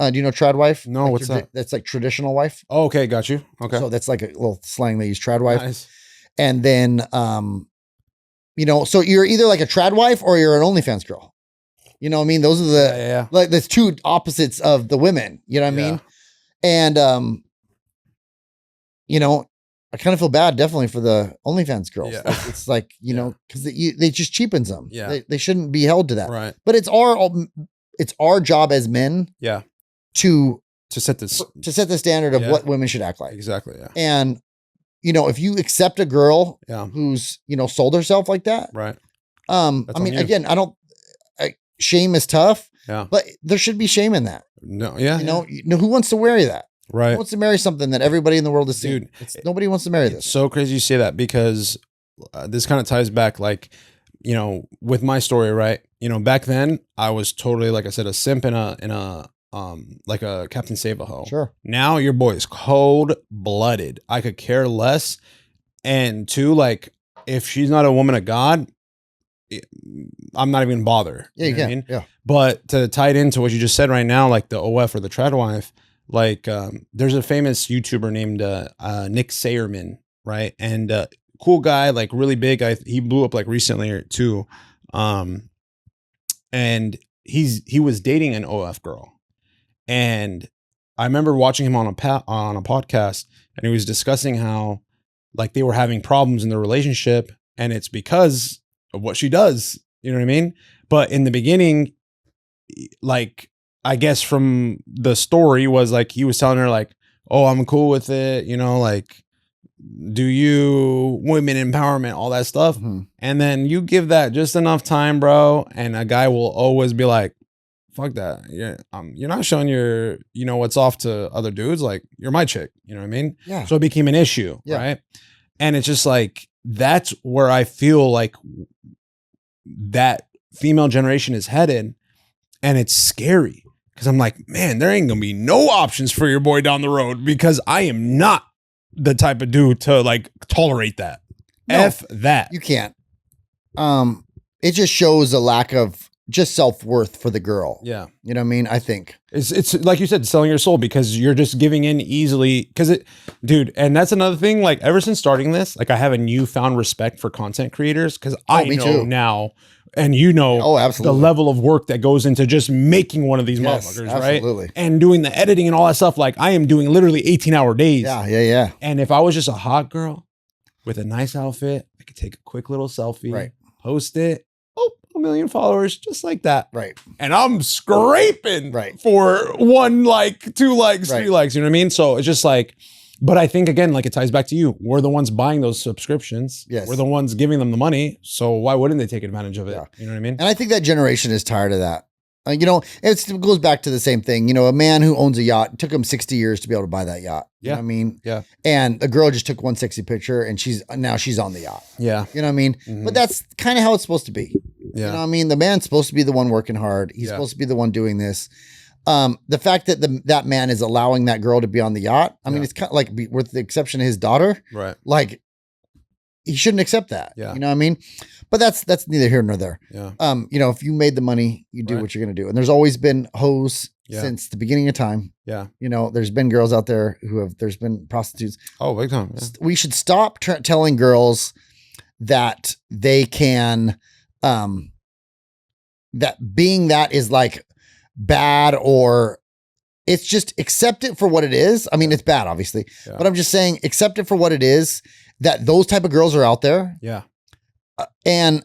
B: do you know trad wife?
A: No,
B: like
A: what's that?
B: That's like traditional wife.
A: Oh, okay. Got you. Okay.
B: So that's like a little slang they use, trad wife.
A: Nice.
B: And then, so you're either like a trad wife or you're an OnlyFans girl. You know what I mean? Those are like there's two opposites of the women, you know what I mean? And, I kind of feel bad definitely for the OnlyFans girls.
A: Yeah.
B: Like, it's like, because they just cheapens them.
A: Yeah.
B: They shouldn't be held to that.
A: Right.
B: But it's our job as men.
A: Yeah.
B: To
A: set the
B: standard of what women should act like.
A: Exactly. Yeah.
B: And, if you accept a girl who's, sold herself like that.
A: Right.
B: I mean, again, shame is tough.
A: Yeah.
B: But there should be shame in that.
A: No. Yeah.
B: Who wants to wear that?
A: Right.
B: Who wants to marry something that everybody in the world is seeing? Nobody wants to marry this.
A: It's so crazy you say that because this kind of ties back like you know, with my story, right? You know, back then I was totally, like I said, a simp in a like a Captain Save-A-Ho.
B: Sure.
A: Now your boy is cold blooded. I could care less. And two, like, if she's not a woman of God, I'm not even gonna bother.
B: Yeah, you
A: know what
B: can.
A: I mean?
B: Yeah.
A: But to tie it into what you just said right now, like the OF or the tradwife, like there's a famous YouTuber named Nick Sayerman, right? And cool guy, like really big. He blew up like recently too. And he was dating an OF girl. And I remember watching him on a podcast, and he was discussing how like they were having problems in their relationship, and it's because of what she does. You know what I mean? But in the beginning, like, I guess from the story was like, he was telling her like, oh, I'm cool with it. You know, like, do you, women empowerment, all that stuff.
B: Mm-hmm.
A: And then you give that just enough time, bro. And a guy will always be like, fuck that. You're not showing your, you know, what's off to other dudes. Like, you're my chick. You know what I mean?
B: Yeah.
A: So it became an issue.
B: Yeah.
A: Right. And it's just like, that's where I feel like that female generation is headed. And it's scary because I'm like, man, there ain't gonna be no options for your boy down the road, because I am not the type of dude to like tolerate that.
B: No,
A: F that.
B: You can't. It just shows a lack of just self-worth for the girl.
A: Yeah.
B: You know what I mean? I think
A: it's like you said, selling your soul, because you're just giving in easily. Because dude, and that's another thing. Like, ever since starting this, like, I have a newfound respect for content creators, because I know
B: too.
A: now, and you know,
B: Oh, absolutely.
A: the level of work that goes into just making one of these motherfuckers,
B: absolutely.
A: right? And doing the editing and all that stuff. Like, I am doing literally 18-hour days.
B: Yeah.
A: And if I was just a hot girl with a nice outfit, I could take a quick little selfie,
B: Right.
A: post it. Oh, 1 million followers, just like that.
B: Right.
A: And I'm scraping
B: Right.
A: for 1 like, 2 likes,
B: Right.
A: 3 likes. You know what I mean? So it's just like, but I think, again, like, it ties back to you. We're the ones buying those subscriptions.
B: Yes.
A: We're the ones giving them the money. So why wouldn't they take advantage of it?
B: Yeah.
A: You know what I mean?
B: And I think that generation is tired of that. You know, it goes back to the same thing. You know, a man who owns a yacht, it took him 60 years to be able to buy that yacht. You know what I mean?
A: Yeah.
B: And the girl just took one sexy picture and now she's on the yacht.
A: Yeah.
B: You know what I mean?
A: Mhm.
B: But that's kind of how it's supposed to be.
A: Yeah.
B: You know what I mean? The man's supposed to be the one working hard. He's supposed to be the one doing this. The fact that that man is allowing that girl to be on the yacht, I mean, it's kind of like, with the exception of his daughter,
A: Right.
B: like, he shouldn't accept that.
A: Yeah.
B: You know what I mean? But that's neither here nor there.
A: Yeah.
B: You know, if you made the money, you do
A: Right.
B: what you're going to do. And there's always been hoes
A: Yeah.
B: since the beginning of time.
A: Yeah.
B: You know, there's been girls out there there's been prostitutes.
A: Oh, big time. Yeah.
B: We should stop telling girls that they can, that being that is like bad, or it's just accept it for what it is. I mean, it's bad, obviously,
A: Yeah.
B: but I'm just saying, accept it for what it is, that those type of girls are out there.
A: Yeah.
B: And,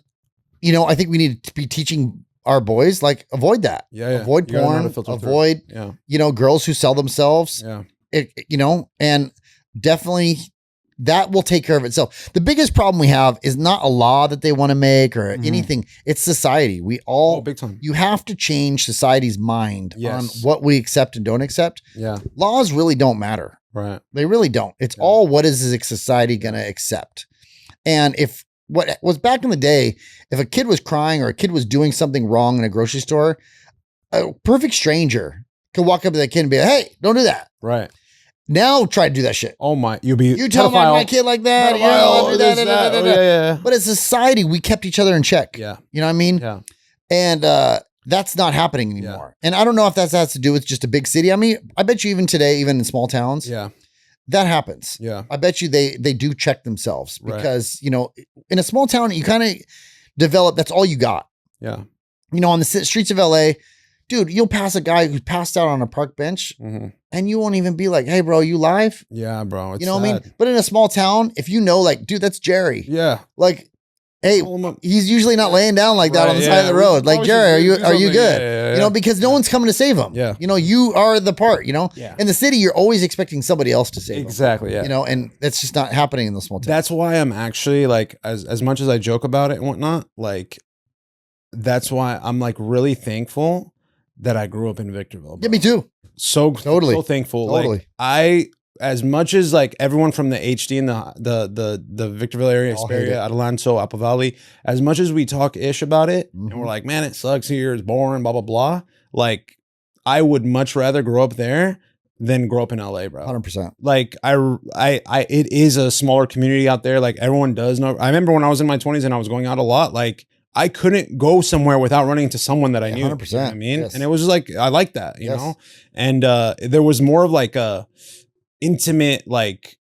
B: you know, I think we need to be teaching our boys, like, avoid that.
A: Yeah. Yeah.
B: Avoid
A: You gotta know how to
B: porn,
A: filter through.
B: avoid,
A: Yeah.
B: you know, girls who sell themselves,
A: Yeah.
B: you know, and definitely that will take care of itself. The biggest problem we have is not a law that they want to make or anything. It's society. We all,
A: big time.
B: you have to change society's mind
A: Yes.
B: on what we accept and don't accept.
A: Yeah.
B: Laws really don't matter.
A: Right.
B: They really don't. It's
A: Yeah.
B: all, what is this society going to accept? And if what was back in the day, if a kid was crying or a kid was doing something wrong in a grocery store, a perfect stranger could walk up to that kid and be like, hey, don't do that.
A: Right.
B: Now try to do that shit.
A: Oh my, you
B: tell my kid like that. You know, do that,
A: Oh, yeah.
B: But as a society, we kept each other in check.
A: Yeah.
B: You know what I mean?
A: Yeah.
B: And that's not happening anymore. And I don't know if that has to do with just a big city. I mean, I bet you even today, even in small towns,
A: Yeah.
B: that happens.
A: Yeah.
B: I bet you they do check themselves,
A: Right.
B: because, you know, in a small town, you kind of develop, that's all you got.
A: Yeah.
B: You know, on the streets of LA, dude, you'll pass a guy who's passed out on a park bench
A: Mm-hmm.
B: and you won't even be like, hey, bro, you live?
A: Yeah, bro. It's
B: You know what I
A: sad.
B: mean? But in a small town, if you know, like, dude, that's Jerry.
A: Yeah.
B: Like, hey,
A: Call him up.
B: he's usually not laying down like that
A: Right,
B: on the
A: yeah.
B: side of the road. Like,
A: Always
B: Jerry,
A: do
B: are you
A: something.
B: good?
A: Yeah.
B: You know, because no one's coming to save him.
A: Yeah.
B: You know, you are the part, you know?
A: Yeah.
B: In the city, you're always expecting somebody else to save him.
A: Exactly. Yeah.
B: You know, and that's just not happening in the small town.
A: That's why I'm actually like, as much as I joke about it and whatnot, like, that's why I'm like really thankful that I grew up in Victorville.
B: Yeah,
A: bro.
B: me too.
A: So
B: Totally.
A: so thankful.
B: Totally.
A: Like, as much as like everyone from the HD and the Victorville area, Hesperia, Adelanto, Apple Valley, as much as we talk ish about it, and we're like, man, it sucks here, it's boring, blah blah blah. Like, I would much rather grow up there than grow up in LA, bro.
B: 100%.
A: Like, it is a smaller community out there. Like, everyone does know. I remember when I was in my 20s and I was going out a lot, like, I couldn't go somewhere without running into someone that I knew.
B: 100%.
A: You know what I mean?
B: Yes.
A: And it was just like, I like that, you know? And there was more of like a intimate, like,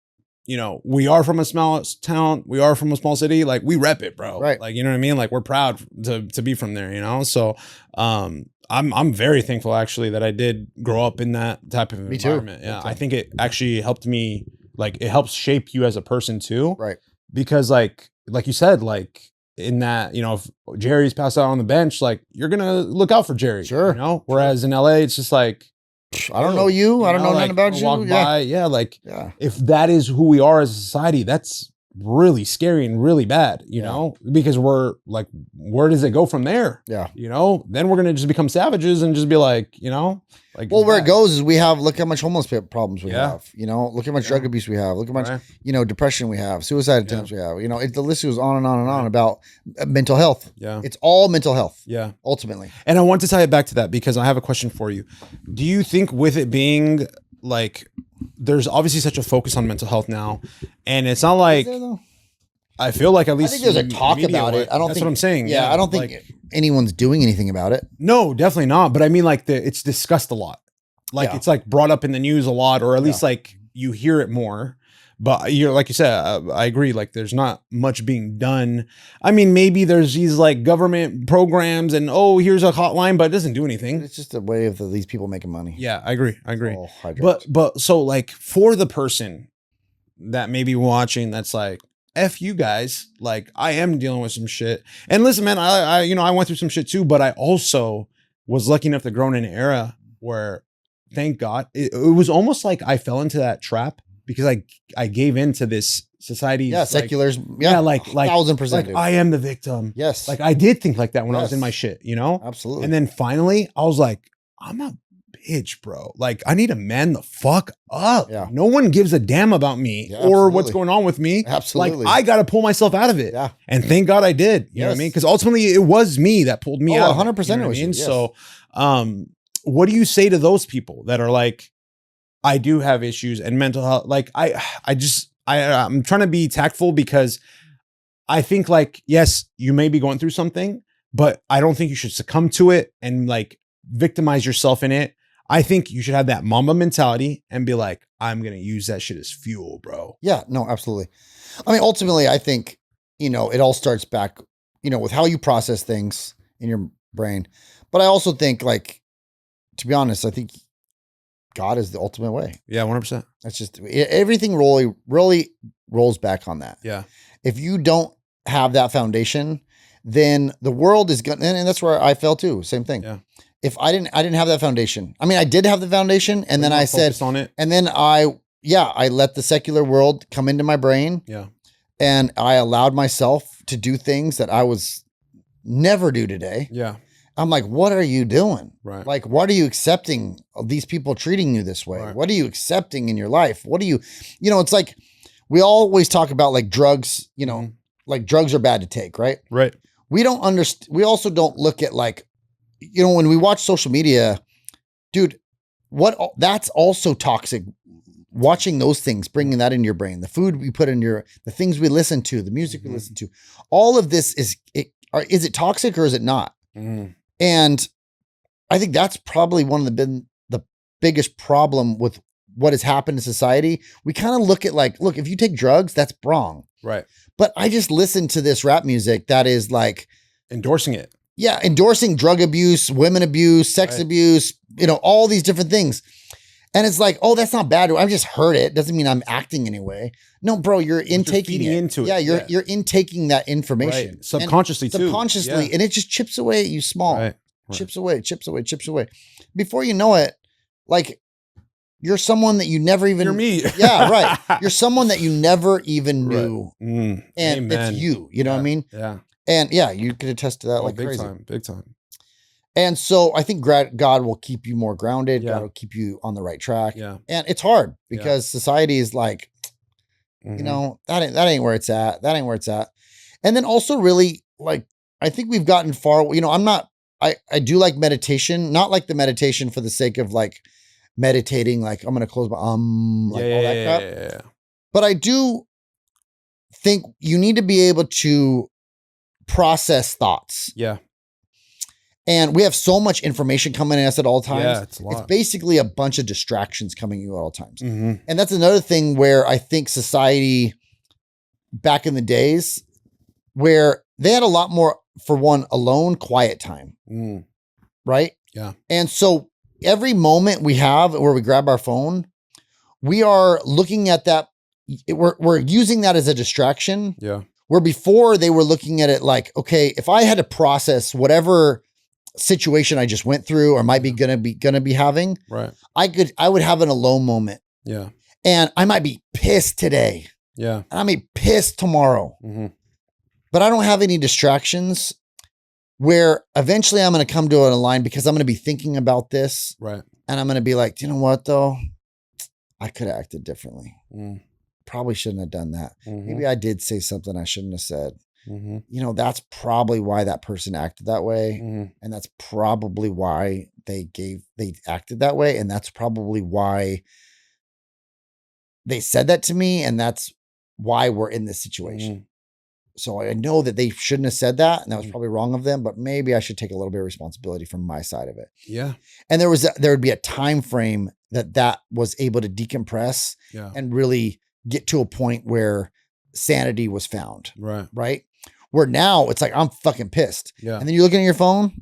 A: you know, we are from a small town, we are from a small city, like, we rep it, bro.
B: Right.
A: Like, you know what I mean? Like, we're proud to be from there, you know? So I'm very thankful actually that I did grow up in that type of environment. Yeah. I think it actually helped me, like, it helps shape you as a person too.
B: Right.
A: Because like you said, like, in that, you know, if Jerry's passed out on the bench, like, you're gonna look out for Jerry.
B: Sure.
A: You know? Whereas in LA, it's just like,
B: I don't know you. I don't know nothing about you.
A: Walk by. Yeah. Like,
B: Yeah.
A: if that is who we are as a society, that's really scary and really bad, you know, because we're like, where does it go from there?
B: Yeah.
A: You know, then we're going to just become savages and just be like, you know, like,
B: well, where it goes is look how much homeless problems we have, you know, look how much drug abuse we have, look how much, you know, depression we have, suicide attempts we have, you know, the list goes on and on and on about mental health.
A: Yeah.
B: It's all mental health.
A: Yeah.
B: Ultimately.
A: And I want to tie it back to that because I have a question for you. Do you think with it being like, there's obviously such a focus on mental health now, and it's not like, I feel like at least
B: I think there's a talk about it. I don't
A: that's
B: think
A: what I'm saying.
B: Yeah, I don't think anyone's doing anything about it.
A: No, definitely not. But I mean, like, it's discussed a lot. Like, it's like brought up in the news a lot, or at least like you hear it more. But you're, like you said, I agree. Like, there's not much being done. I mean, maybe there's these like government programs and, oh, here's a hotline, but it doesn't do anything.
B: It's just a way of these people making money.
A: Yeah, I agree.
B: Oh,
A: But so like, for the person that may be watching, that's like, F you guys, like, I am dealing with some shit. And listen, man, I you know, I went through some shit too, but I also was lucky enough to grow in an era where, thank God, it was almost like I fell into that trap because I gave into this society.
B: Yeah, seculars.
A: Like
B: 1,000%.
A: Like, I am the victim.
B: Yes.
A: Like, I did think like that when I was in my shit, you know?
B: Absolutely.
A: And then finally I was like, I'm a bitch, bro. Like, I need to man the fuck up.
B: Yeah.
A: No one gives a damn about me or what's going on with me.
B: Absolutely.
A: Like, I got to pull myself out of it.
B: Yeah.
A: And thank God I did. You know what I mean? Because ultimately it was me that pulled me out.
B: 100%
A: You know
B: it was
A: what I mean?
B: you, yes.
A: So, what do you say to those people that are like, I do have issues and mental health? Like, I'm trying to be tactful because I think, like, yes, you may be going through something, but I don't think you should succumb to it and like victimize yourself in it. I think you should have that mama mentality and be like, I'm going to use that shit as fuel, bro.
B: Yeah, no, absolutely. I mean, ultimately, I think, you know, it all starts back, you know, with how you process things in your brain. But I also think, like, to be honest, I think God is the ultimate way.
A: Yeah, 100%.
B: That's just everything really rolls back on that.
A: Yeah.
B: If you don't have that foundation, then the world is going, and that's where I fell too. Same thing.
A: Yeah.
B: If I didn't have that foundation. I mean, I did have the foundation, and then I said,
A: on it.
B: and then I let the secular world come into my brain.
A: Yeah.
B: And I allowed myself to do things that I was never do today.
A: Yeah.
B: I'm like, what are you doing?
A: Right.
B: Like, what are you accepting of these people treating you this way?
A: Right.
B: What are you accepting in your life? What do you know, it's like, we always talk about like drugs, you know, like drugs are bad to take, right?
A: Right.
B: We don't understand. We also don't look at, like, you know, when we watch social media, dude, that's also toxic. Watching those things, bringing that in your brain, the food we put in the things we listen to, the music we listen to, all of this is it toxic or is it not? And I think that's probably one of the biggest problem with what has happened in society. We kind of look at, like, look, if you take drugs, that's wrong.
A: Right.
B: But I just listened to this rap music that is like
A: endorsing it.
B: Yeah. Endorsing drug abuse, women abuse, sex abuse, you know, all these different things. And it's like, oh, that's not bad. I've just heard it. Doesn't mean I'm acting anyway. No, bro, you're intaking it.
A: Into it.
B: Yeah, you're intaking that information.
A: Right. Subconsciously too.
B: Subconsciously. And it just chips away at you small.
A: Right.
B: Chips away. Before you know it, like, you're someone that you never even...
A: You're me.
B: Yeah, right. You're someone that you never even knew.
A: And
B: Amen. It's you. You know what I mean?
A: Yeah.
B: And yeah, you could attest to that, like,
A: big
B: crazy.
A: Big time.
B: And so I think God will keep you more grounded.
A: Yeah.
B: God will keep you on the right track.
A: Yeah.
B: And it's hard because society is like, you know, that ain't where it's at. That ain't where it's at. And then also really like, I think we've gotten far, you know, I do like meditation, not like the meditation for the sake of like meditating, like I'm going to close my, like all that crap.
A: Yeah.
B: But I do think you need to be able to process thoughts.
A: Yeah.
B: And we have so much information coming at us at all times.
A: Yeah, it's a lot.
B: It's basically a bunch of distractions coming at you at all times. And that's another thing where I think society back in the days where they had a lot more, for one, alone quiet time. Right?
A: Yeah.
B: And so every moment we have where we grab our phone, we are looking at that. We're using that as a distraction.
A: Yeah. Where
B: before they were looking at it like, okay, if I had to process whatever situation I just went through or might be gonna be having,
A: right,
B: I would have an alone moment.
A: Yeah.
B: And I might be pissed today.
A: Yeah.
B: And I may be pissed tomorrow. But I don't have any distractions where eventually I'm going to come to a line because I'm going to be thinking about this.
A: Right.
B: And I'm going to be like, you know what though? I could have acted differently. Probably shouldn't have done that. Maybe I did say something I shouldn't have said. You know, that's probably why that person acted that way. And that's probably why they acted that way. And that's probably why they said that to me. And that's why we're in this situation. So I know that they shouldn't have said that. And that was probably wrong of them, but maybe I should take a little bit of responsibility from my side of it.
A: Yeah.
B: And there would be a time frame that was able to decompress and really get to a point where sanity was found.
A: Right.
B: Right. Where now it's like, I'm fucking pissed.
A: Yeah.
B: And then you're looking at your phone.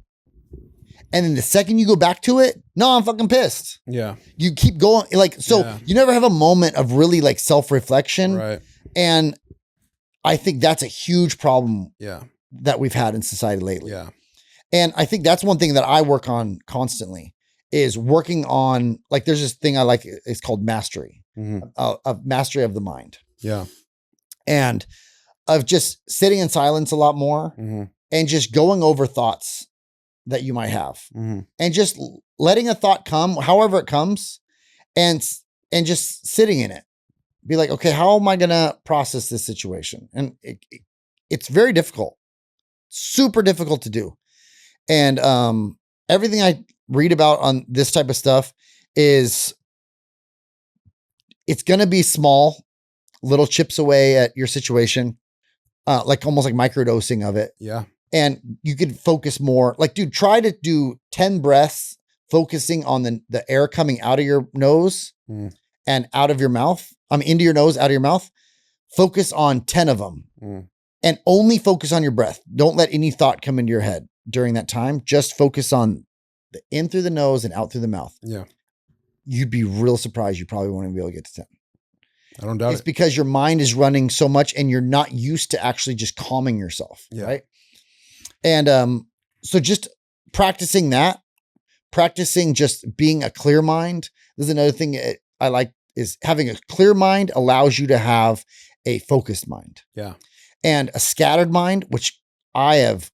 B: And then the second you go back to it, no, I'm fucking pissed.
A: Yeah.
B: You keep going. Like, so you never have a moment of really like self-reflection.
A: Right.
B: And I think that's a huge problem that we've had in society lately.
A: Yeah.
B: And I think that's one thing that I work on constantly is working on, like, there's this thing I like, it's called mastery, of mastery of the mind.
A: Yeah.
B: And of just sitting in silence a lot more and just going over thoughts that you might have and just letting a thought come, however it comes, and just sitting in it. Be like, okay, how am I going to process this situation? And it's very difficult, super difficult to do. And everything I read about on this type of stuff is it's going to be small, little chips away at your situation, like almost like microdosing of it.
A: Yeah.
B: And you could focus more. Like, dude, try to do 10 breaths, focusing on the air coming out of your nose and out of your mouth. Into your nose, out of your mouth. Focus on 10 of them and only focus on your breath. Don't let any thought come into your head during that time. Just focus on the in through the nose and out through the mouth.
A: Yeah.
B: You'd be real surprised. You probably won't even be able to get to 10.
A: I don't doubt
B: it's because your mind is running so much and you're not used to actually just calming yourself.
A: Yeah.
B: Right. And so just practicing that, practicing just being a clear mind. This is another thing I like, is having a clear mind allows you to have a focused mind.
A: Yeah.
B: And a scattered mind, which I have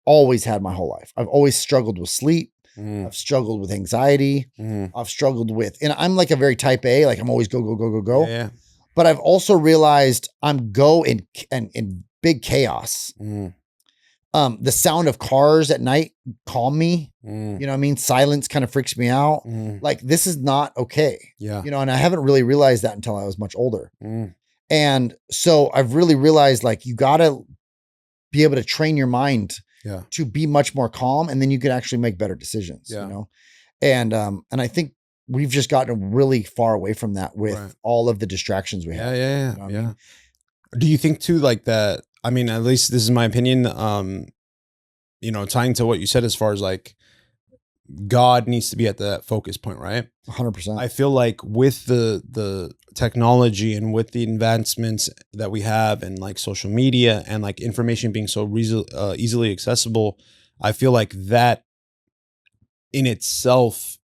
B: always had my whole life. I've always struggled with sleep. I've struggled with anxiety. I've struggled with, and I'm like a very type A, like I'm always go.
A: Yeah.
B: But I've also realized I'm go in big chaos. The sound of cars at night calm me. You know what I mean? Silence kind of freaks me out. Like, this is not okay.
A: Yeah.
B: You know, and I haven't really realized that until I was much older. And so I've really realized, like, you got to be able to train your mind to be much more calm, and then you can actually make better decisions, you know? And I think we've just gotten really far away from that with all of the distractions we have.
A: Yeah.
B: You know what I mean?
A: Do you think too, like that? I mean, at least this is my opinion, you know, tying to what you said as far as like God needs to be at that focus point, right?
B: 100%.
A: I feel like with the technology and with the advancements that we have and like social media and like information being so easily accessible, I feel like that in itself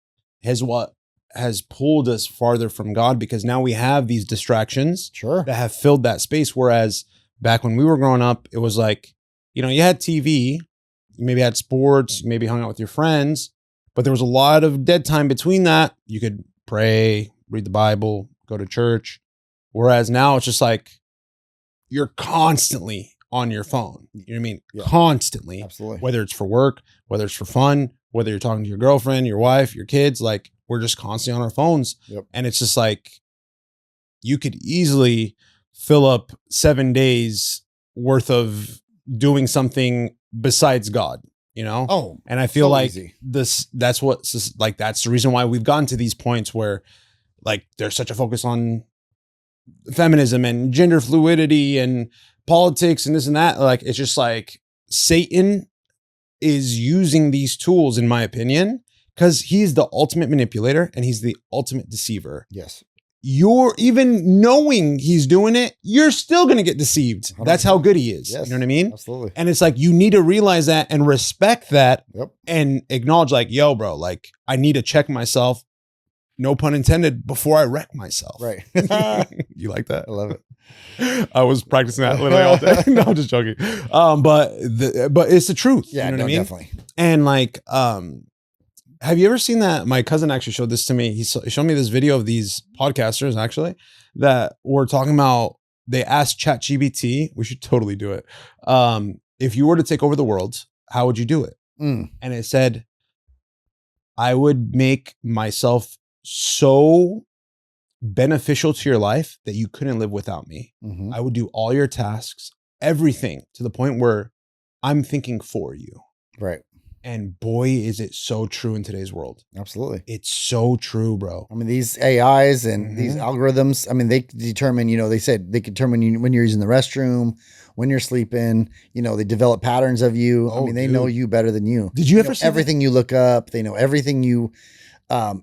A: has pulled us farther from God, because now we have these distractions that have filled that space. Whereas back when we were growing up, it was like, you know, you had TV You maybe had sports, you maybe hung out with your friends, but there was a lot of dead time between that. You could pray, read the Bible, go to church. Whereas now it's just like you're constantly on your phone. You know what I mean?
B: Yeah.
A: Constantly.
B: Absolutely.
A: Whether it's for work, whether it's for fun, whether you're talking to your girlfriend, your wife, your kids, like we're just constantly on our phones.
B: Yep.
A: And it's just like you could easily fill up 7 days worth of doing something besides God, you know?
B: Oh,
A: and I feel
B: so
A: like
B: easy.
A: that's the reason why we've gotten to these points where like there's such a focus on feminism and gender fluidity and politics and this and that. Like, it's just like Satan is using these tools, in my opinion, because he's the ultimate manipulator and he's the ultimate deceiver.
B: Yes.
A: You're even knowing he's doing it, you're still going to get deceived. That's how good he is.
B: Yes,
A: you know what I mean?
B: Absolutely.
A: And it's like, you need to realize that and respect that.
B: Yep.
A: And acknowledge like, yo, bro, like I need to check myself, no pun intended, before I wreck myself.
B: Right.
A: You like that?
B: I love it.
A: I was practicing that literally all day. No, I'm just joking. But it's the truth.
B: Yeah,
A: you know
B: no,
A: what I mean?
B: definitely.
A: And like, have you ever seen that? My cousin actually showed this to me. He showed me this video of these podcasters actually that were talking about, they asked ChatGPT, we should totally do it. If you were to take over the world, how would you do it? And it said, I would make myself so beneficial to your life that you couldn't live without me.
B: Mm-hmm.
A: I would do all your tasks, everything, to the point where I'm thinking for you.
B: Right.
A: And boy, is it so true in today's world.
B: Absolutely.
A: It's so true, bro.
B: I mean, these AIs and these algorithms, I mean, they determine, they said they can determine when you're using the restroom, when you're sleeping, they develop patterns of you.
A: Oh,
B: I mean, they know you better than you.
A: Did you ever see
B: everything you look up? They know everything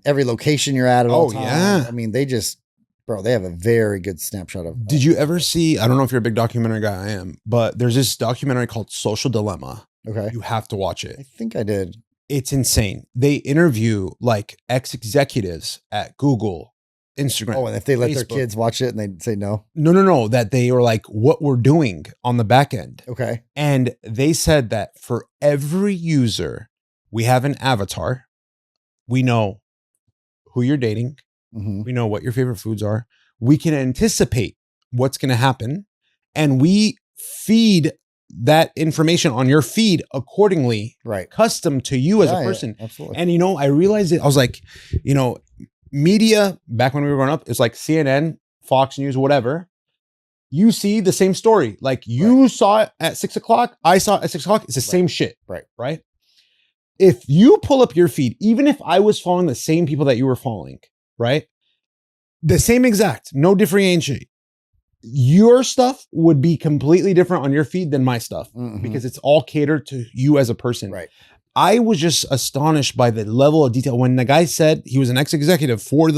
B: every location you're at all time.
A: Yeah.
B: I mean, they have a very good snapshot of.
A: Did you ever see, I don't know if you're a big documentary guy, I am, but there's this documentary called Social Dilemma.
B: Okay.
A: You have to watch it.
B: I think I did.
A: It's insane. They interview like ex-executives at Google, Instagram.
B: Oh, and if they let their
A: Facebook.
B: kids watch it and they say no?
A: No. That they were like, what we're doing on the back end.
B: Okay.
A: And they said that for every user, we have an avatar. We know who you're dating.
B: Mm-hmm.
A: We know what your favorite foods are. We can anticipate what's going to happen. And we feed that information on your feed accordingly,
B: right,
A: custom to you as a person.
B: Yeah, absolutely.
A: And I realized it. I was like, media back when we were growing up, it's like CNN, Fox News, whatever. You see the same story. Like you saw it at 6 o'clock. I saw it at 6 o'clock. It's the same shit. Right. If you pull up your feed, even if I was following the same people that you were following, right? The same exact, no differentiation. Your stuff would be completely different on your feed than my stuff because it's all catered to you as a person.
B: Right.
A: I was just astonished by the level of detail when the guy said he was an ex-executive for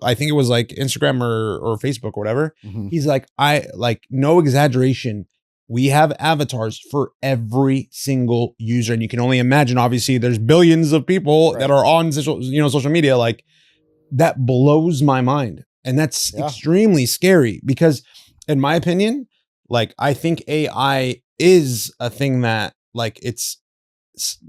A: I think it was like Instagram or Facebook or whatever.
B: Mm-hmm.
A: He's like, no exaggeration. We have avatars for every single user. And you can only imagine, obviously, there's billions of people that are on social media. Like that blows my mind. And that's extremely scary because in my opinion, like I think AI is a thing that like it's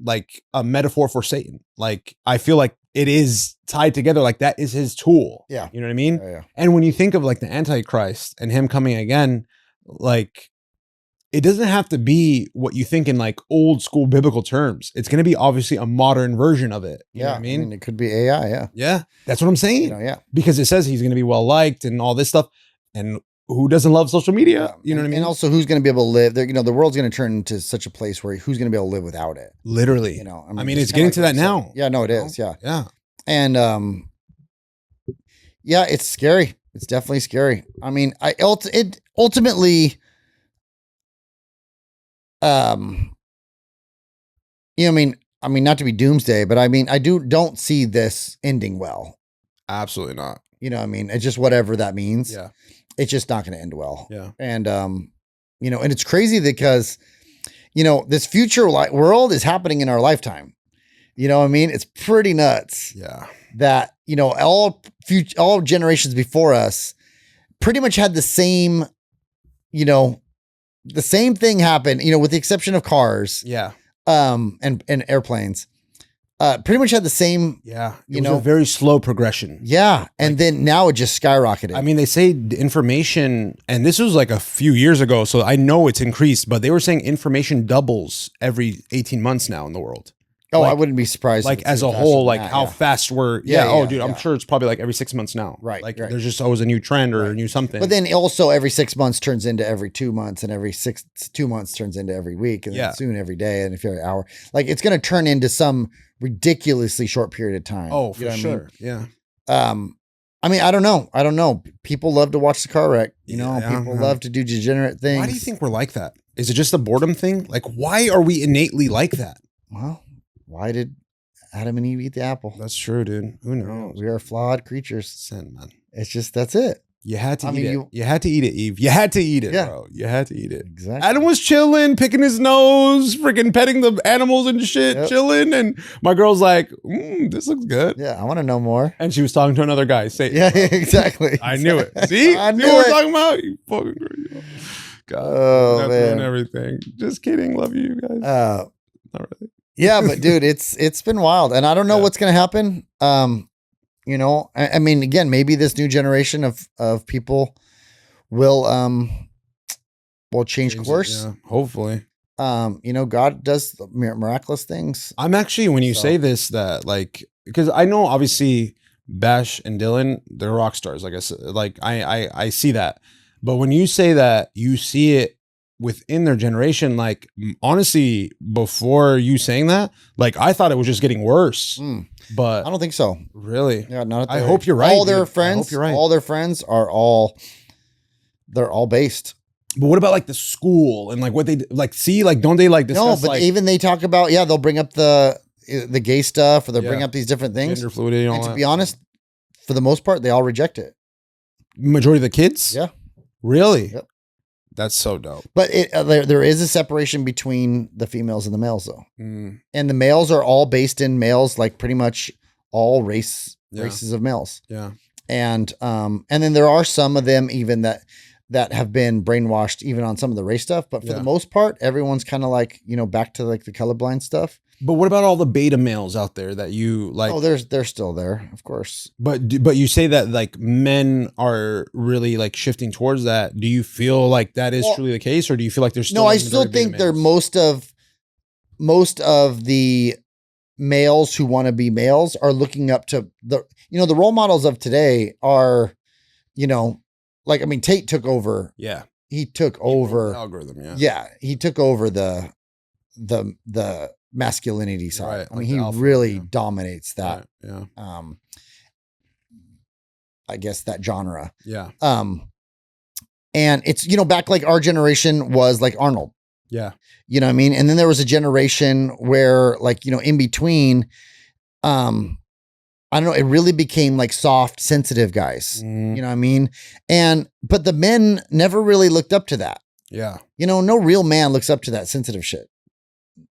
A: like a metaphor for Satan. Like I feel like it is tied together. Like that is his tool.
B: Yeah.
A: You know what I mean?
B: Yeah.
A: And when you think of like the Antichrist and him coming again, like it doesn't have to be what you think in like old school biblical terms. It's going to be obviously a modern version of it. You know what I mean?
B: It could be AI. Yeah.
A: Yeah. That's what I'm saying.
B: Yeah.
A: Because it says he's going to be well liked and all this stuff. And who doesn't love social media? Yeah. You know what I mean?
B: And also who's going to be able to live there? The world's going to turn into such a place where who's going to be able to live without it?
A: Literally. I mean, it's getting to that now.
B: Yeah, no, it is. Yeah.
A: Yeah.
B: And, it's scary. It's definitely scary. I mean, it ultimately, I mean, not to be doomsday, but I mean, I don't see this ending well.
A: Absolutely not.
B: I mean, it's just whatever that means.
A: Yeah.
B: It's just not going to end well.
A: Yeah.
B: And, and it's crazy because, this future world is happening in our lifetime. You know what I mean? It's pretty nuts.
A: Yeah.
B: That, all generations before us pretty much had the same, the same thing happen, with the exception of cars.
A: Yeah.
B: and airplanes. Pretty much had the same.
A: Yeah, it was a very slow progression.
B: Yeah, and then now it just skyrocketed.
A: I mean, they say information, and this was like a few years ago, so I know it's increased, but they were saying information doubles every 18 months now in the world.
B: Oh, I wouldn't be surprised.
A: Like as a whole, like how fast we're. I'm sure it's probably like every 6 months now.
B: Right.
A: Like there's just always a new trend or a new something.
B: But then also every 6 months turns into every 2 months, and every 2 months turns into every week, and then soon every day, and if you're an hour, like it's going to turn into some ridiculously short period of time.
A: Oh, for sure. Yeah.
B: I mean, I don't know. People love to watch the car wreck. People love to do degenerate things.
A: Why do you think we're like that? Is it just a boredom thing? Like, why are we innately like that?
B: Well, why did Adam and Eve eat the apple?
A: That's true, dude. Who knows?
B: We are flawed creatures.
A: Sin, man.
B: It's just, that's it.
A: You had to eat it. You had to eat it, Eve. You had to eat it, bro. You had to eat it.
B: Exactly.
A: Adam was chilling, picking his nose, freaking petting the animals and shit, chilling. And my girl's like, this looks good.
B: Yeah, I want to know more.
A: And she was talking to another guy.
B: Yeah, exactly.
A: I knew it. See?
B: I knew
A: what we're
B: it.
A: talking about? You fucking crazy. God, that's ruined everything. Just kidding. Love you guys. Not really.
B: Yeah, but dude, it's been wild, and I don't know what's gonna happen. I mean, again, maybe this new generation of people will change course.
A: Hopefully.
B: God does miraculous things.
A: I'm actually, when you say this, that like, because I know obviously Bash and Dylan, they're rock stars. Like I said, like I see that, but when you say that, you see it within their generation. Like honestly, before you saying that, like I thought it was just getting worse, but
B: I don't think so.
A: Really?
B: Yeah, not.
A: I hope you're right.
B: All their friends, all their friends are they're all based.
A: But what about like the school and like what they like? See, like don't they like discuss?
B: No, but even they talk about they'll bring up the gay stuff, or they'll bring up these different things.
A: Gender fluidity, and all
B: to
A: that.
B: be honest, for the most part, they all reject it.
A: Majority of the kids?
B: Yeah.
A: Really?
B: Yep.
A: That's so dope.
B: But there is a separation between the females and the males, though. And the males are all based in males, like pretty much all races of males.
A: Yeah.
B: And then there are some of them even that have been brainwashed even on some of the race stuff. But for the most part, everyone's kind of like, back to like the colorblind stuff.
A: But what about all the beta males out there that you like?
B: Oh, they're still there, of course.
A: But you say that like men are really like shifting towards that. Do you feel like that is truly the case, or do you feel like there's still?
B: No, I still think they're most of the males who want to be males are looking up to the role models of today are, like, I mean, Tate took over.
A: Yeah.
B: He took over
A: the algorithm. Yeah.
B: Yeah. He took over the masculinity side.
A: Right,
B: I mean,
A: like
B: he
A: alpha,
B: really dominates that.
A: Right, yeah.
B: I guess that genre.
A: Yeah.
B: And it's, back like our generation was like Arnold.
A: Yeah.
B: You know what I mean? And then there was a generation where like, in between, I don't know, it really became like soft, sensitive guys. You know what I mean? But the men never really looked up to that.
A: Yeah.
B: No real man looks up to that sensitive shit.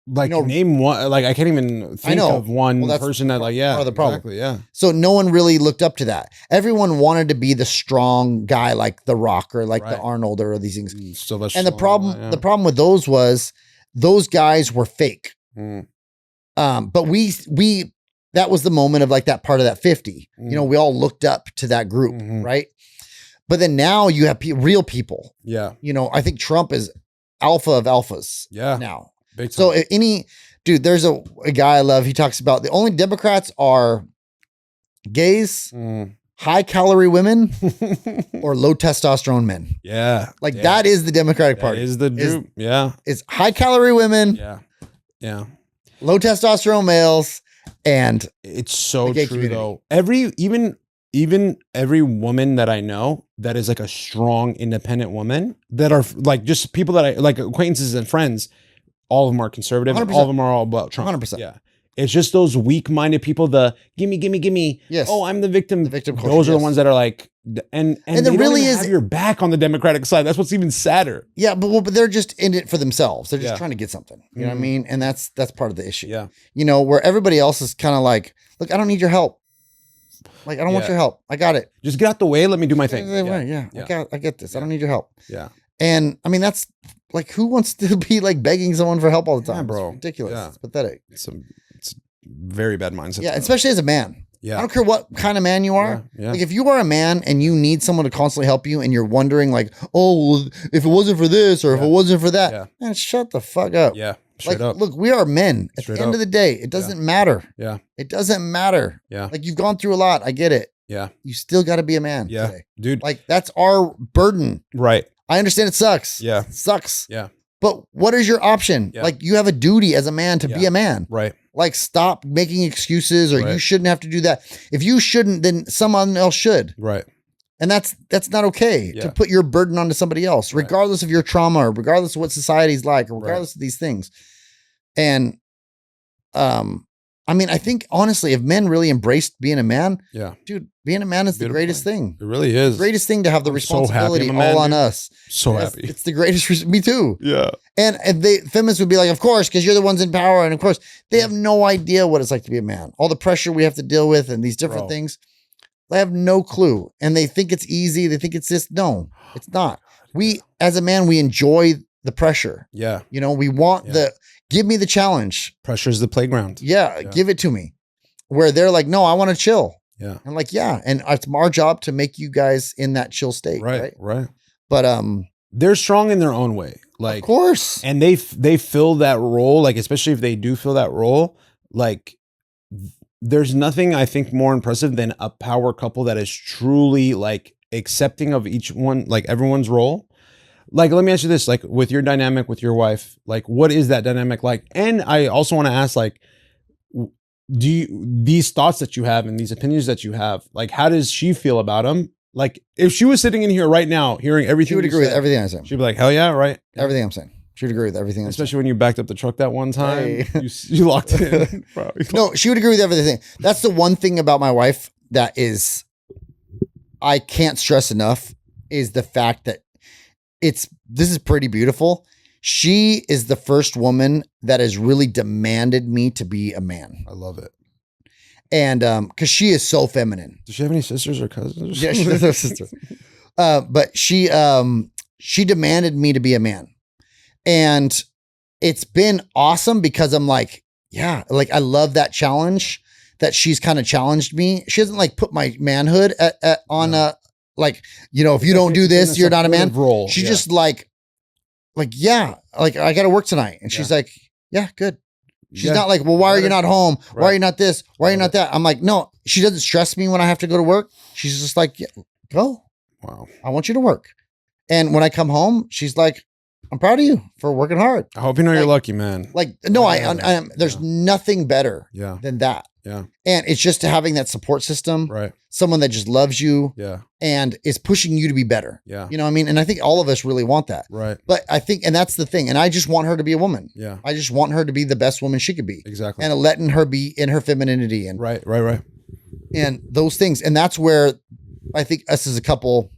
A: Like name one, like I can't even think of one person that like,
B: part of the problem.
A: Exactly, yeah.
B: So no one really looked up to that. Everyone wanted to be the strong guy, like The Rock or like the Arnold or these things. And the problem with those was those guys were fake. But we that was the moment of like that part of that 50. We all looked up to that group, right? But then now you have real people.
A: Yeah.
B: I think Trump is alpha of alphas.
A: Yeah.
B: Now.
A: Big time.
B: So there's a guy I love. He talks about the only Democrats are gays, high calorie women, or low testosterone men.
A: Yeah.
B: Like that is the Democratic Party.
A: Is the group. Yeah.
B: It's high calorie women.
A: Yeah. Yeah.
B: Low testosterone males. And
A: it's so true though. Even every woman that I know that is like a strong, independent woman that are like just people that I like acquaintances and friends, all of them are conservative.
B: 100%.
A: All of them are all about Trump.
B: 100%.
A: Yeah. It's just those weak-minded people, the gimme.
B: Yes.
A: Oh, I'm the victim.
B: The victim culture,
A: those are the ones that are like, and
B: there
A: they
B: really
A: don't even
B: is
A: have your back on the Democratic side. That's what's even sadder.
B: Yeah, but they're just in it for themselves. They're just trying to get something. You know what I mean? And that's part of the issue.
A: Yeah.
B: Where everybody else is kind of like, look, I don't need your help. Like, I don't want your help. I got it.
A: Just get out the way. Let me do my thing.
B: Yeah. I get this. I don't need your help.
A: Yeah.
B: And I mean, that's like who wants to be like begging someone for help all the time?
A: Yeah, bro.
B: It's ridiculous.
A: Yeah.
B: It's pathetic.
A: It's very bad mindset.
B: Yeah, especially as a man.
A: Yeah.
B: I don't care what kind of man you are.
A: Yeah.
B: Like if you are a man and you need someone to constantly help you and you're wondering like, oh, well, if it wasn't for this or if it wasn't for that, man, shut the fuck up.
A: Yeah. Straight up.
B: Look, we are men. At the end of the day, it doesn't matter.
A: Yeah.
B: It doesn't matter.
A: Yeah.
B: Like you've gone through a lot. I get it.
A: Yeah.
B: You still got to be a man.
A: Yeah.
B: Today.
A: Dude.
B: Like that's our burden.
A: Right.
B: I understand it sucks.
A: Yeah.
B: It sucks.
A: Yeah.
B: But what is your option?
A: Yeah.
B: Like you have a duty as a man to be a man.
A: Right.
B: Like stop making excuses or you shouldn't have to do that. If you shouldn't, then someone else should.
A: Right.
B: And that's not okay to put your burden onto somebody else, regardless of your trauma or regardless of what society's like or regardless of these things. And I mean, I think honestly, if men really embraced being a man, dude, being a man is the greatest thing.
A: It really is.
B: The greatest thing to have the responsibility all on us.
A: So happy.
B: It's the greatest. Me too.
A: Yeah.
B: And feminists would be like, of course, because you're the ones in power. And of course, they have no idea what it's like to be a man. All the pressure we have to deal with and these different things. They have no clue. And they think it's easy. They think it's this. No, it's not. We, as a man, we enjoy the pressure.
A: Yeah.
B: You know, we want give me the challenge.
A: Pressure is the playground.
B: Yeah. Give it to me. Where they're like, no, I want to chill.
A: Yeah.
B: I'm like, yeah. And it's our job to make you guys in that chill state. Right. But
A: they're strong in their own way. Like,
B: of course.
A: And they fill that role, like, especially if they do fill that role, like there's nothing I think more impressive than a power couple that is truly like accepting of each one, like everyone's role. Like, let me ask you this, like with your dynamic with your wife, like what is that dynamic like? And I also want to ask, like, these thoughts that you have and these opinions that you have, like, how does she feel about them? Like if she was sitting in here right now, hearing everything,
B: she would agree with everything I said.
A: She'd be like, hell yeah. Right.
B: Everything I'm saying. She would agree with everything.
A: Especially when you backed up the truck that one time, you locked it in.
B: No, she would agree with everything. That's the one thing about my wife that is, I can't stress enough, is the fact that this is pretty beautiful. She is the first woman that has really demanded me to be a man.
A: I love it.
B: And because she is so feminine.
A: Does she have any sisters or cousins?
B: Yeah, she does have sisters. But she demanded me to be a man. And it's been awesome because I'm like, yeah, like I love that challenge that she's kind of challenged me. She hasn't like put my manhood on like, you know, if you don't do this, you're not a man.
A: Role.
B: She's just like, yeah, like I got to work tonight. And she's like, yeah, good. She's not like, well, why are you not home? Why are you not this? Why are you not that? I'm like, no, she doesn't stress me when I have to go to work. She's just like, yeah, go.
A: Wow.
B: I want you to work. And when I come home, she's like, I'm proud of you for working hard.
A: I hope you know you're lucky, man.
B: Like, no, there's nothing better than that.
A: Yeah.
B: And it's just having that support system.
A: Right.
B: Someone that just loves you.
A: Yeah.
B: And is pushing you to be better.
A: Yeah.
B: You know what I mean? And I think all of us really want that.
A: Right.
B: But I think, and that's the thing. And I just want her to be a woman.
A: Yeah.
B: I just want her to be the best woman she could be.
A: Exactly.
B: And letting her be in her femininity. And
A: right.
B: And those things. And that's where I think us as a couple,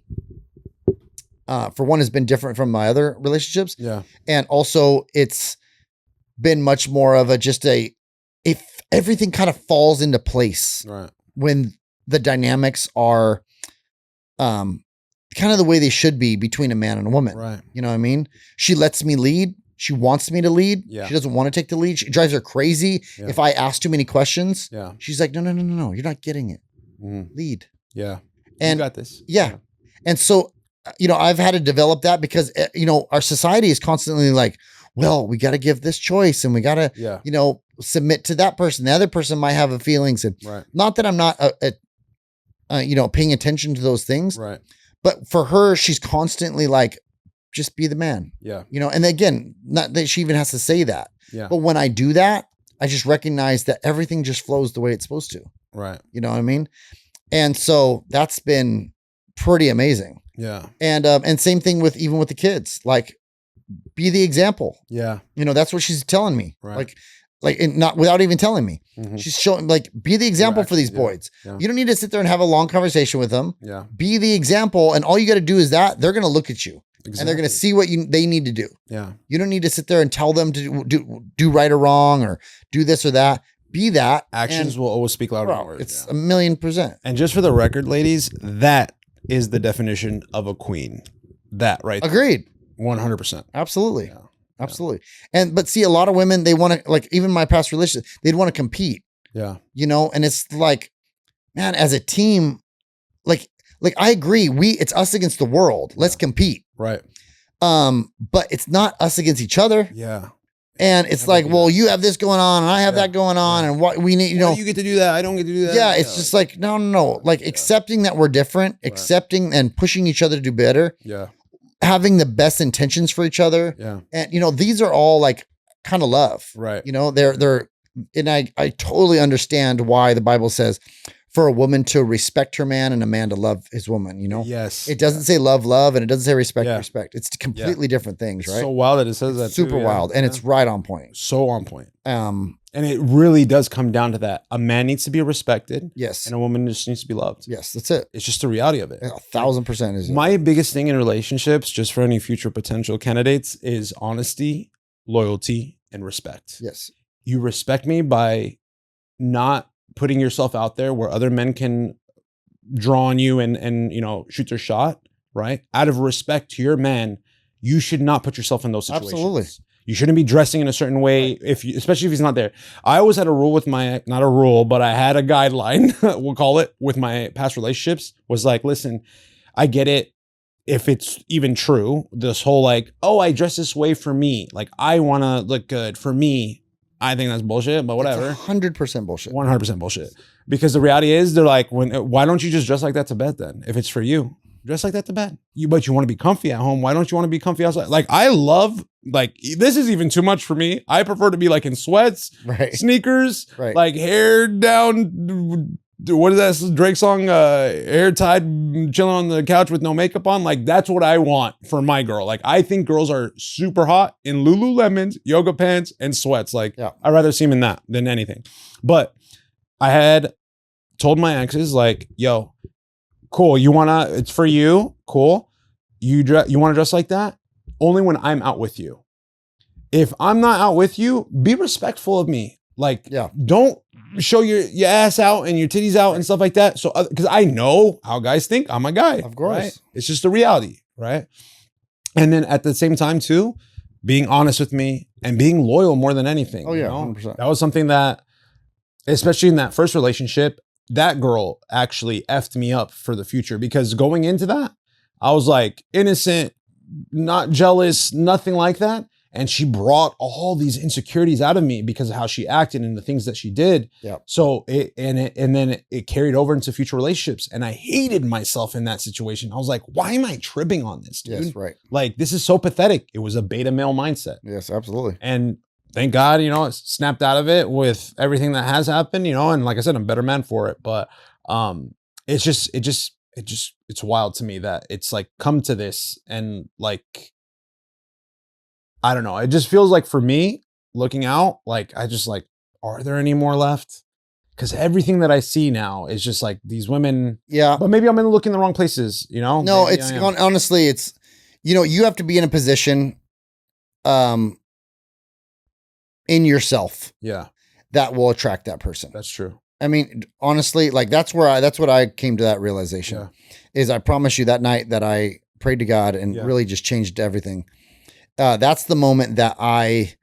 B: for one, has been different from my other relationships.
A: Yeah.
B: And also it's been much more of if everything kind of falls into place when the dynamics are kind of the way they should be between a man and a woman.
A: Right.
B: You know what I mean? She lets me lead. She wants me to lead.
A: Yeah.
B: She doesn't want to take the lead. It drives her crazy if I ask too many questions.
A: Yeah.
B: She's like, no, you're not getting it. Lead.
A: Yeah.
B: And
A: you got this.
B: Yeah. And so, you know, I've had to develop that because, you know, our society is constantly like, well, we got to give this choice and we got to, you know, submit to that person. The other person might have feelings. And not that I'm not, you know, paying attention to those things.
A: Right.
B: But for her, she's constantly like, just be the man.
A: Yeah.
B: You know, and again, not that she even has to say that.
A: Yeah.
B: But when I do that, I just recognize that everything just flows the way it's supposed to.
A: Right.
B: You know what I mean? And so that's been pretty amazing.
A: Yeah.
B: And same thing with even with the kids, like be the example.
A: Yeah.
B: You know, that's what she's telling me.
A: Right.
B: Like and not without even telling me. She's showing like, be the example for these boys.
A: Yeah.
B: You don't need to sit there and have a long conversation with them.
A: Yeah.
B: Be the example. And all you got to do is that they're going to look at you and they're going to see what they need to do.
A: Yeah.
B: You don't need to sit there and tell them to do right or wrong or do this or that. Be that.
A: Actions will always speak louder than words.
B: It's 1,000,000%. And
A: just for the record, ladies, that is the definition of a queen. That right.
B: Agreed.
A: 100%.
B: Absolutely. Yeah. Absolutely. But see, a lot of women, they want to, like, even my past relationship, they'd want to compete.
A: Yeah.
B: And it's like, man, as a team, like I agree. It's us against the world. Let's compete.
A: Right.
B: But it's not us against each other.
A: Yeah.
B: And it's like, well, you have this going on and I have that going on. And what we need,
A: you get to do that. I don't get to do that.
B: Yeah. It's just like, no. Like accepting that we're different, accepting and pushing each other to do better.
A: Yeah.
B: Having the best intentions for each other.
A: Yeah.
B: And, these are all like kind of love.
A: Right.
B: They're, and I totally understand why the Bible says for a woman to respect her man and a man to love his woman,
A: Yes.
B: It doesn't say love, and it doesn't say respect. It's completely different things, right?
A: It's so wild that it says that.
B: Super wild. And it's right on point.
A: So on point. And it really does come down to that. A man needs to be respected.
B: Yes.
A: And a woman just needs to be loved.
B: Yes. That's it.
A: It's just the reality of it.
B: 1,000% is it.
A: My biggest thing in relationships, just for any future potential candidates, is honesty, loyalty, and respect.
B: Yes.
A: You respect me by not putting yourself out there where other men can draw on you and shoot their shot, right? Out of respect to your man, you should not put yourself in those situations.
B: Absolutely.
A: You shouldn't be dressing in a certain way, especially if he's not there. I always had a rule with not a rule, but I had a guideline, we'll call it, with my past relationships, was like, listen, I get it. If it's even true, this whole like, oh, I dress this way for me. Like, I want to look good for me. I think that's bullshit, but whatever.
B: 100% bullshit.
A: 100% bullshit. Because the reality is, they're like, why don't you just dress like that to bed then? If it's for you, dress like that to bed. But you want to be comfy at home. Why don't you want to be comfy outside? Like, I love, like, this is even too much for me. I prefer to be like in sweats, sneakers, like hair down. What is that Drake song? Hair tied, chilling on the couch with no makeup on. Like, that's what I want for my girl. Like, I think girls are super hot in Lululemons, yoga pants, and sweats. Like, I'd rather see them in that than anything. But I had told my exes, like, yo, cool. It's for you. Cool. You want to dress like that? Only when I'm out with you. If I'm not out with you, be respectful of me. Like, don't show your ass out and your titties out and stuff like that. So, because I know how guys think I'm a guy.
B: Of course.
A: Right? It's just the reality, right? And then at the same time too, being honest with me and being loyal more than anything.
B: Oh yeah, 100%.
A: That was something that, especially in that first relationship, that girl actually effed me up for the future, because going into that, I was like innocent, not jealous, nothing like that. And she brought all these insecurities out of me because of how she acted and the things that she did.
B: Yeah.
A: So then it carried over into future relationships. And I hated myself in that situation. I was like, why am I tripping on this, dude?
B: Yes, right.
A: Like, this is so pathetic. It was a beta male mindset.
B: Yes, absolutely.
A: And thank God, I snapped out of it with everything that has happened, and like I said, I'm a better man for it. But it's wild to me that it's like come to this, and like, I don't know. It just feels like, for me, looking out, like, I just like, are there any more left? Because everything that I see now is just like these women.
B: Yeah.
A: But maybe I'm looking in the wrong places, No,
B: maybe honestly, it's, you have to be in a position in yourself.
A: Yeah.
B: That will attract that person.
A: That's true.
B: I mean, honestly, like that's what I came to that realization is, I promise you, that night that I prayed to God and really just changed everything. That's the moment that I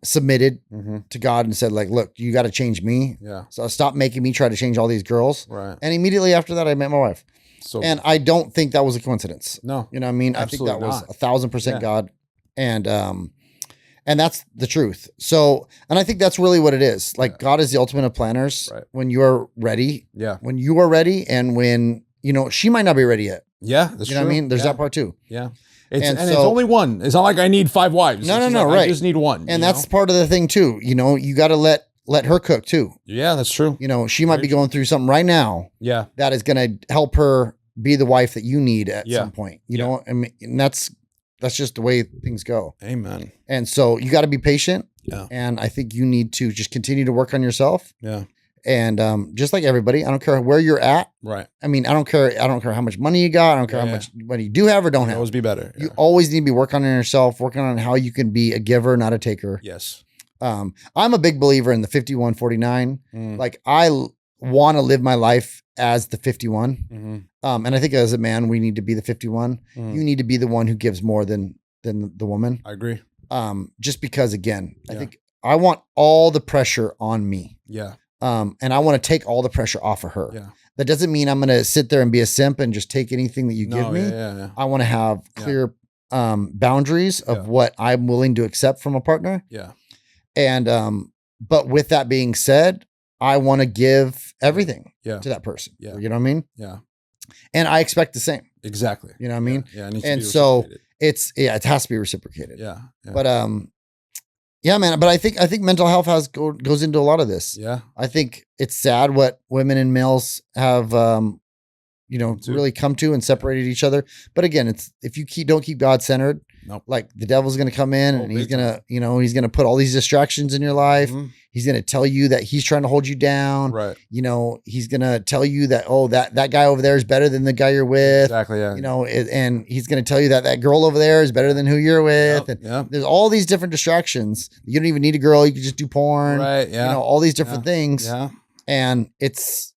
B: submitted to God and said, like, look, you got to change me.
A: Yeah.
B: So stop making me try to change all these girls.
A: Right.
B: And immediately after that, I met my wife.
A: So,
B: and I don't think that was a coincidence.
A: No.
B: You know what I mean?
A: Absolutely
B: I think that
A: not.
B: was 1,000% God. And that's the truth. So, and I think that's really what it is. Like, God is the ultimate of planners.
A: Right.
B: When you are ready.
A: Yeah.
B: When you are ready, and when, she might not be ready yet.
A: Yeah. That's
B: you know what I mean? There's that part too.
A: Yeah. It's only one. It's not like I need 5 wives.
B: No,
A: right.
B: I
A: just need one.
B: And that's part of the thing too. You got to let her cook too.
A: Yeah, that's true.
B: She might be going through something right now.
A: Yeah.
B: That is going to help her be the wife that you need at some point. You know, I mean, and that's just the way things go.
A: Amen.
B: And so you got to be patient.
A: Yeah.
B: And I think you need to just continue to work on yourself.
A: Yeah.
B: And just like everybody, I don't care where you're at.
A: Right.
B: I mean, I don't care how much money you got. I don't care how much money you do have or don't have.
A: Always be better.
B: You always need to be working on yourself, working on how you can be a giver, not a taker.
A: Yes.
B: I'm a big believer in the 51-49. Like, want to live my life as the 51. And I think as a man, we need to be the 51. You need to be the one who gives more than the woman.
A: I agree.
B: Just because, again, I think I want all the pressure on me.
A: Yeah.
B: And I want to take all the pressure off of her.
A: Yeah.
B: That doesn't mean I'm going to sit there and be a simp and just take anything that you give me. I want to have clear boundaries of what I'm willing to accept from a partner.
A: Yeah.
B: And, but with that being said, I want to give everything to that person. Yeah. You know what I mean?
A: Yeah.
B: And I expect the same.
A: Exactly.
B: You know what I mean?
A: Yeah. It needs
B: and
A: to be
B: so it has to be reciprocated.
A: Yeah.
B: But, yeah, man. But I think mental health goes into a lot of this.
A: Yeah.
B: I think it's sad what women and males have, really come to and separated each other. But again, it's if you don't keep God centered, like the devil's going to come in and he's going to, he's going to put all these distractions in your life. He's going to tell you that he's trying to hold you down.
A: Right.
B: He's going to tell you that, oh, that guy over there is better than the guy you're with.
A: Exactly. Yeah.
B: And he's going to tell you that girl over there is better than who you're with. And there's all these different distractions. You don't even need a girl. You can just do porn.
A: Right. Yeah.
B: All these different things.
A: Yeah.
B: And it's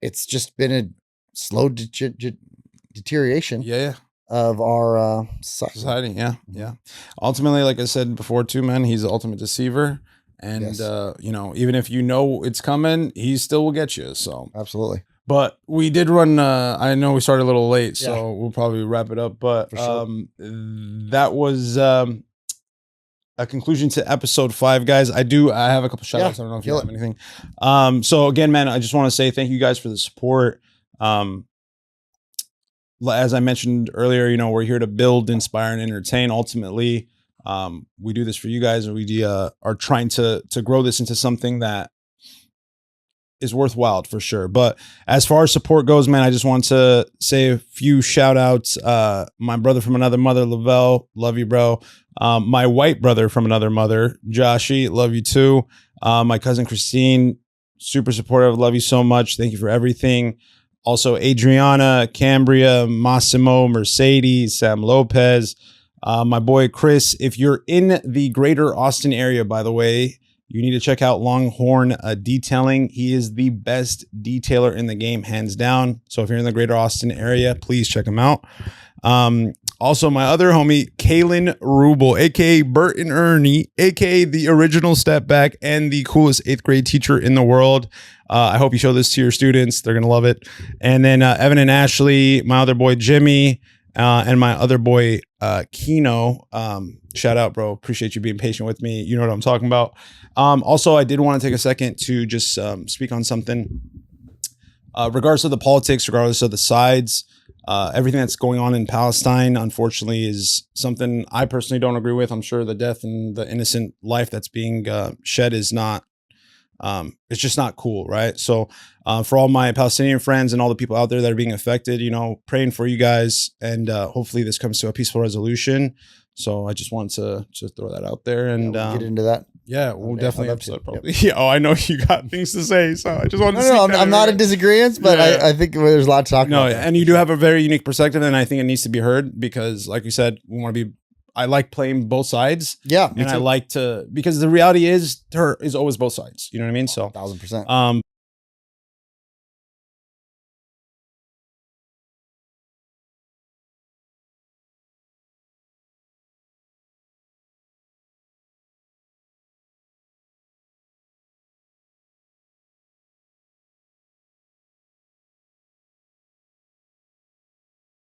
B: just been a slow deterioration.
A: Yeah.
B: Of our society.
A: Yeah. Yeah. Ultimately, like I said before too, man, he's the ultimate deceiver. And, even if it's coming, he still will get you. So
B: absolutely.
A: But we did run, I know we started a little late, so we'll probably wrap it up. But that was a conclusion to episode 5, guys. I have a couple shout outs. I don't know if you have anything. So again, man, I just want to say thank you guys for the support. As I mentioned earlier, we're here to build, inspire, and entertain. Ultimately, we do this for you guys, and we are trying to grow this into something that is worthwhile for sure. But as far as support goes, man, I just want to say a few shout outs. My brother from another mother, Lavelle, love you, bro. My white brother from another mother, Joshy, love you too. My cousin Christine, super supportive, love you so much. Thank you for everything. Also, Adriana, Cambria, Massimo, Mercedes, Sam Lopez, my boy Chris. If you're in the greater Austin area, by the way, you need to check out Longhorn Detailing. He is the best detailer in the game, hands down. So if you're in the greater Austin area, please check him out. Also, my other homie, Kaylin Rubel, a.k.a. Bert and Ernie, a.k.a. the original step back and the coolest 8th grade teacher in the world. I hope you show this to your students. They're going to love it. And then Evan and Ashley, my other boy, Jimmy, and my other boy, Kino. Shout out, bro. Appreciate you being patient with me. You know what I'm talking about. Also, I did want to take a second to just speak on something. Regardless of the politics, regardless of the sides, everything that's going on in Palestine, unfortunately, is something I personally don't agree with. I'm sure the death and the innocent life that's being shed is not, it's just not cool, right? So for all my Palestinian friends and all the people out there that are being affected, praying for you guys, and hopefully this comes to a peaceful resolution. So I just wanted to throw that out there and
B: we'll get into that.
A: Yeah, we'll definitely episode probably. Yep. Yeah, I know you got things to say, so I just wanted to.
B: No, I'm not in disagreement, but I think there's a lot to talk about.
A: And you do have a very unique perspective, and I think it needs to be heard because, like you said, we want to be. I like playing both sides.
B: Yeah,
A: and I like to because the reality is there is always both sides. You know what I mean? So
B: 1000%.